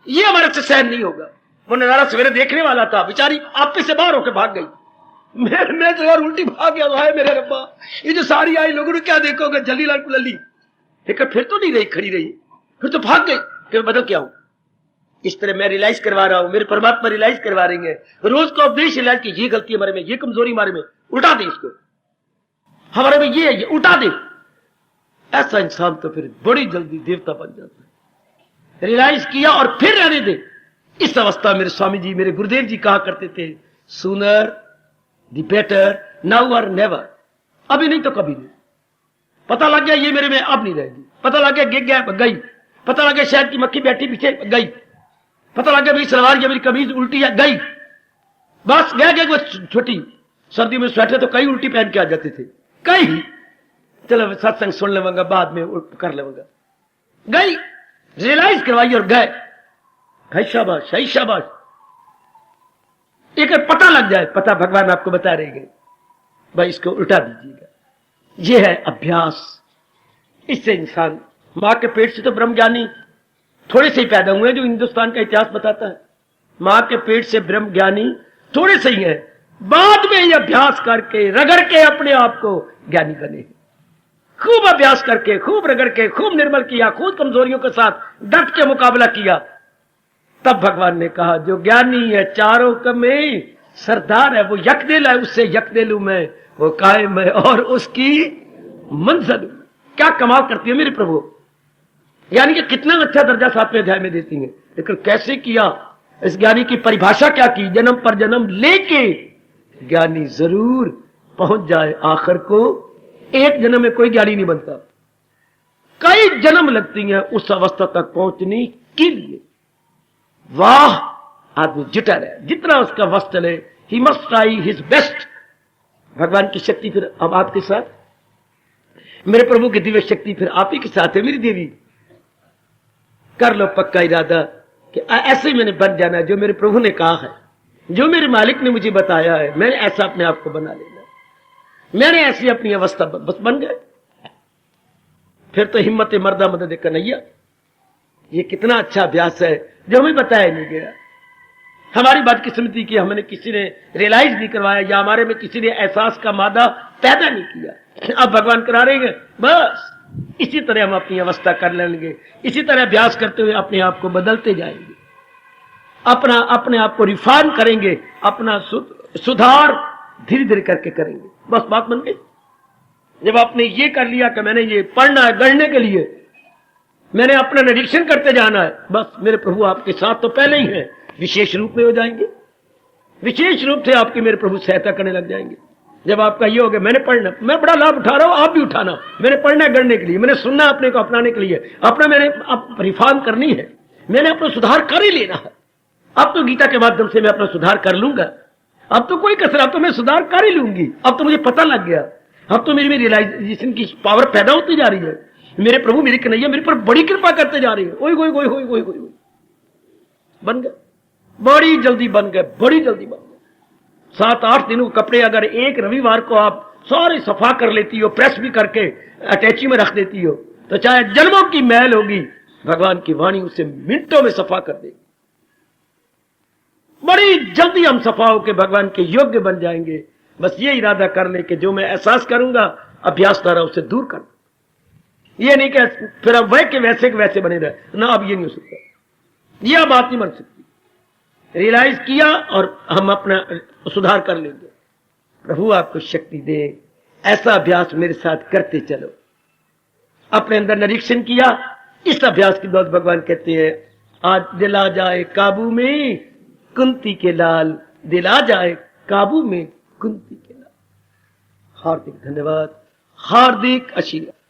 ये हमारे से सहन नहीं होगा। वो नजारा सवेरे देखने वाला था, बेचारी आप से बाहर होकर भाग गई। मैं तो यार उल्टी भाग गया, भाई मेरे रब्बा, ये जो सारी आई लोगों ने क्या देखोगे, जल्दी लाल लल्ली लेकर फिर तो नहीं रही, खड़ी रही, फिर तो भाग गई। फिर बदल क्या हूं? इस तरह मैं रियलाइज करवा रहा हूं, मेरे परमात्मा रियलाइज करवा रही है। रोज का उपदेश रियलाइज की ये गलती हमारे में, ये कमजोरी हमारे में, उल्टा दे इसको, हमारे में ये है, ये उल्टा दे। ऐसा इंसान तो फिर बड़ी जल्दी देवता बन जाता है। रियलाइज किया और फिर रहने दे। इस अवस्था मेरे स्वामी जी, मेरे गुरुदेव जी कहा करते थे, सूनर द बेटर, नाउ और नेवर। अभी नहीं तो कभी नहीं। पता लग गया ये मेरे में अब नहीं रहेगी, पता लग गया गिग गया गई, पता लगे शहद की मक्खी बैठी पीछे गई, पता लगे मेरी सलवार या मेरी कमीज उल्टी है, गई, बस गए वो छोटी सर्दी में स्वेटर तो कई उल्टी पहन के आ जाते थे, कई चलो सत्संग सुन लेवंगा बाद में कर लेवंगा, गई रियलाइज करवाई और गए, भाई शाबाश, सही शाबाश। एक पता लग जाए, पता भगवान आपको बता रहे भाई इसको उल्टा दीजिएगा, यह है अभ्यास। इससे इंसान, मां के पेट से तो ब्रह्म ज्ञानी थोड़े से ही पैदा हुए, जो हिंदुस्तान का इतिहास बताता है, मां के पेट से ब्रह्म ज्ञानी थोड़े से ही है, बाद में ये अभ्यास करके रगड़ के अपने आप को ज्ञानी बने, खूब अभ्यास करके, खूब रगड़ के, खूब निर्मल किया, खूब कमजोरियों के साथ डट के मुकाबला किया, तब भगवान ने कहा जो ज्ञानी है चारों में सरदार है, वो यकदिल है, उससे यकदिल हूं मैं, वो कायम है और उसकी मंजिल। क्या कमाल करती है मेरे प्रभु, यानी कि कितना अच्छा दर्जा 7वें अध्याय में देती है, लेकिन कैसे किया, इस ज्ञानी की परिभाषा क्या की, जन्म पर जन्म लेके ज्ञानी जरूर पहुंच जाए आखिर को। एक जन्म में कोई ज्ञानी नहीं बनता, कई जन्म लगती हैं उस अवस्था तक पहुंचने के लिए। वाह, आदमी जुटा रहे, जितना उसका वश चले, he must try his best. भगवान की शक्ति फिर अब आपके साथ, मेरे प्रभु की दिव्य शक्ति फिर आप ही के साथ है। मेरी देवी, कर लो पक्का इरादा कि ऐसे ही मैंने बन जाना, जो मेरे प्रभु ने कहा है, जो मेरे मालिक ने मुझे बताया है, मैंने ऐसा अपने आप को बना लेना, मैंने ऐसी अपनी अवस्था बस बन गए। फिर तो हिम्मत मर्दा मदद कन्हैया, ये कितना अच्छा अभ्यास है जो हमें बताया नहीं गया। हमारी बात किस्मती की, हमने किसी ने रियलाइज नहीं करवाया, या हमारे में किसी ने एहसास का मादा पैदा नहीं किया। अब भगवान करा रहे हैं, बस इसी तरह हम अपनी अवस्था कर लेंगे, इसी तरह अभ्यास करते हुए अपने आप को बदलते जाएंगे, अपने आप को रिफाइन करेंगे, अपना सुधार धीरे धीरे करके करेंगे। बस बात बन गई। जब आपने ये कर लिया कि मैंने ये पढ़ना है गढ़ने के लिए, मैंने अपना निरीक्षण करते जाना है, बस मेरे प्रभु आपके साथ तो पहले ही है, विशेष रूप में हो जाएंगे, विशेष रूप से आपके मेरे प्रभु सहायता करने लग जाएंगे। जब आपका ये हो गया मैंने पढ़ना, मैं बड़ा लाभ उठा रहा हूं, आप भी उठाना, मैंने पढ़ना है गढ़ने के लिए, मैंने सुनना अपने को अपनाने के लिए, अपना मैंने रिफॉर्म करनी है, मैंने अपना सुधार कर ही लेना है। अब तो गीता के माध्यम से मैं अपना सुधार कर लूंगा, अब तो कोई कसर, अब तो मैं सुधार कर ही लूंगी, अब तो मुझे पता लग गया, अब तो मेरी रियलाइजेशन की पावर पैदा होती जा रही है। मेरे प्रभु मेरी कन्हैया मेरे पर बड़ी कृपा करते जा रही है। ओए ओए ओए ओए ओए ओए, बन गए, बड़ी जल्दी बन गए, बड़ी जल्दी बन गए। 7-8 दिनों के कपड़े अगर एक रविवार को आप सारे सफा कर लेती हो, प्रेस भी करके अटैची में रख देती हो, तो चाहे जन्मों की मैल होगी, भगवान की वाणी उसे मिनटों में सफा कर देगी। बड़ी जल्दी हम सफा होकर भगवान के योग्य बन जाएंगे। बस ये इरादा कर ले कि जो मैं एहसास करूंगा अभ्यास द्वारा उसे दूर कर, ये नहीं कि फिर हम वह के वैसे बने रहे ना, अब ये नहीं हो सकता, यह बात नहीं बन सकती। रियलाइज किया और हम अपना सुधार कर लेंगे। प्रभु आपको शक्ति दे, ऐसा अभ्यास मेरे साथ करते चलो। अपने अंदर निरीक्षण किया, इस अभ्यास की दौलत भगवान कहते हैं आज दिल आ जाए काबू में कुंती के लाल, दिल आ जाए काबू में कुंती के लाल। हार्दिक धन्यवाद, हार्दिक आशीर्वाद।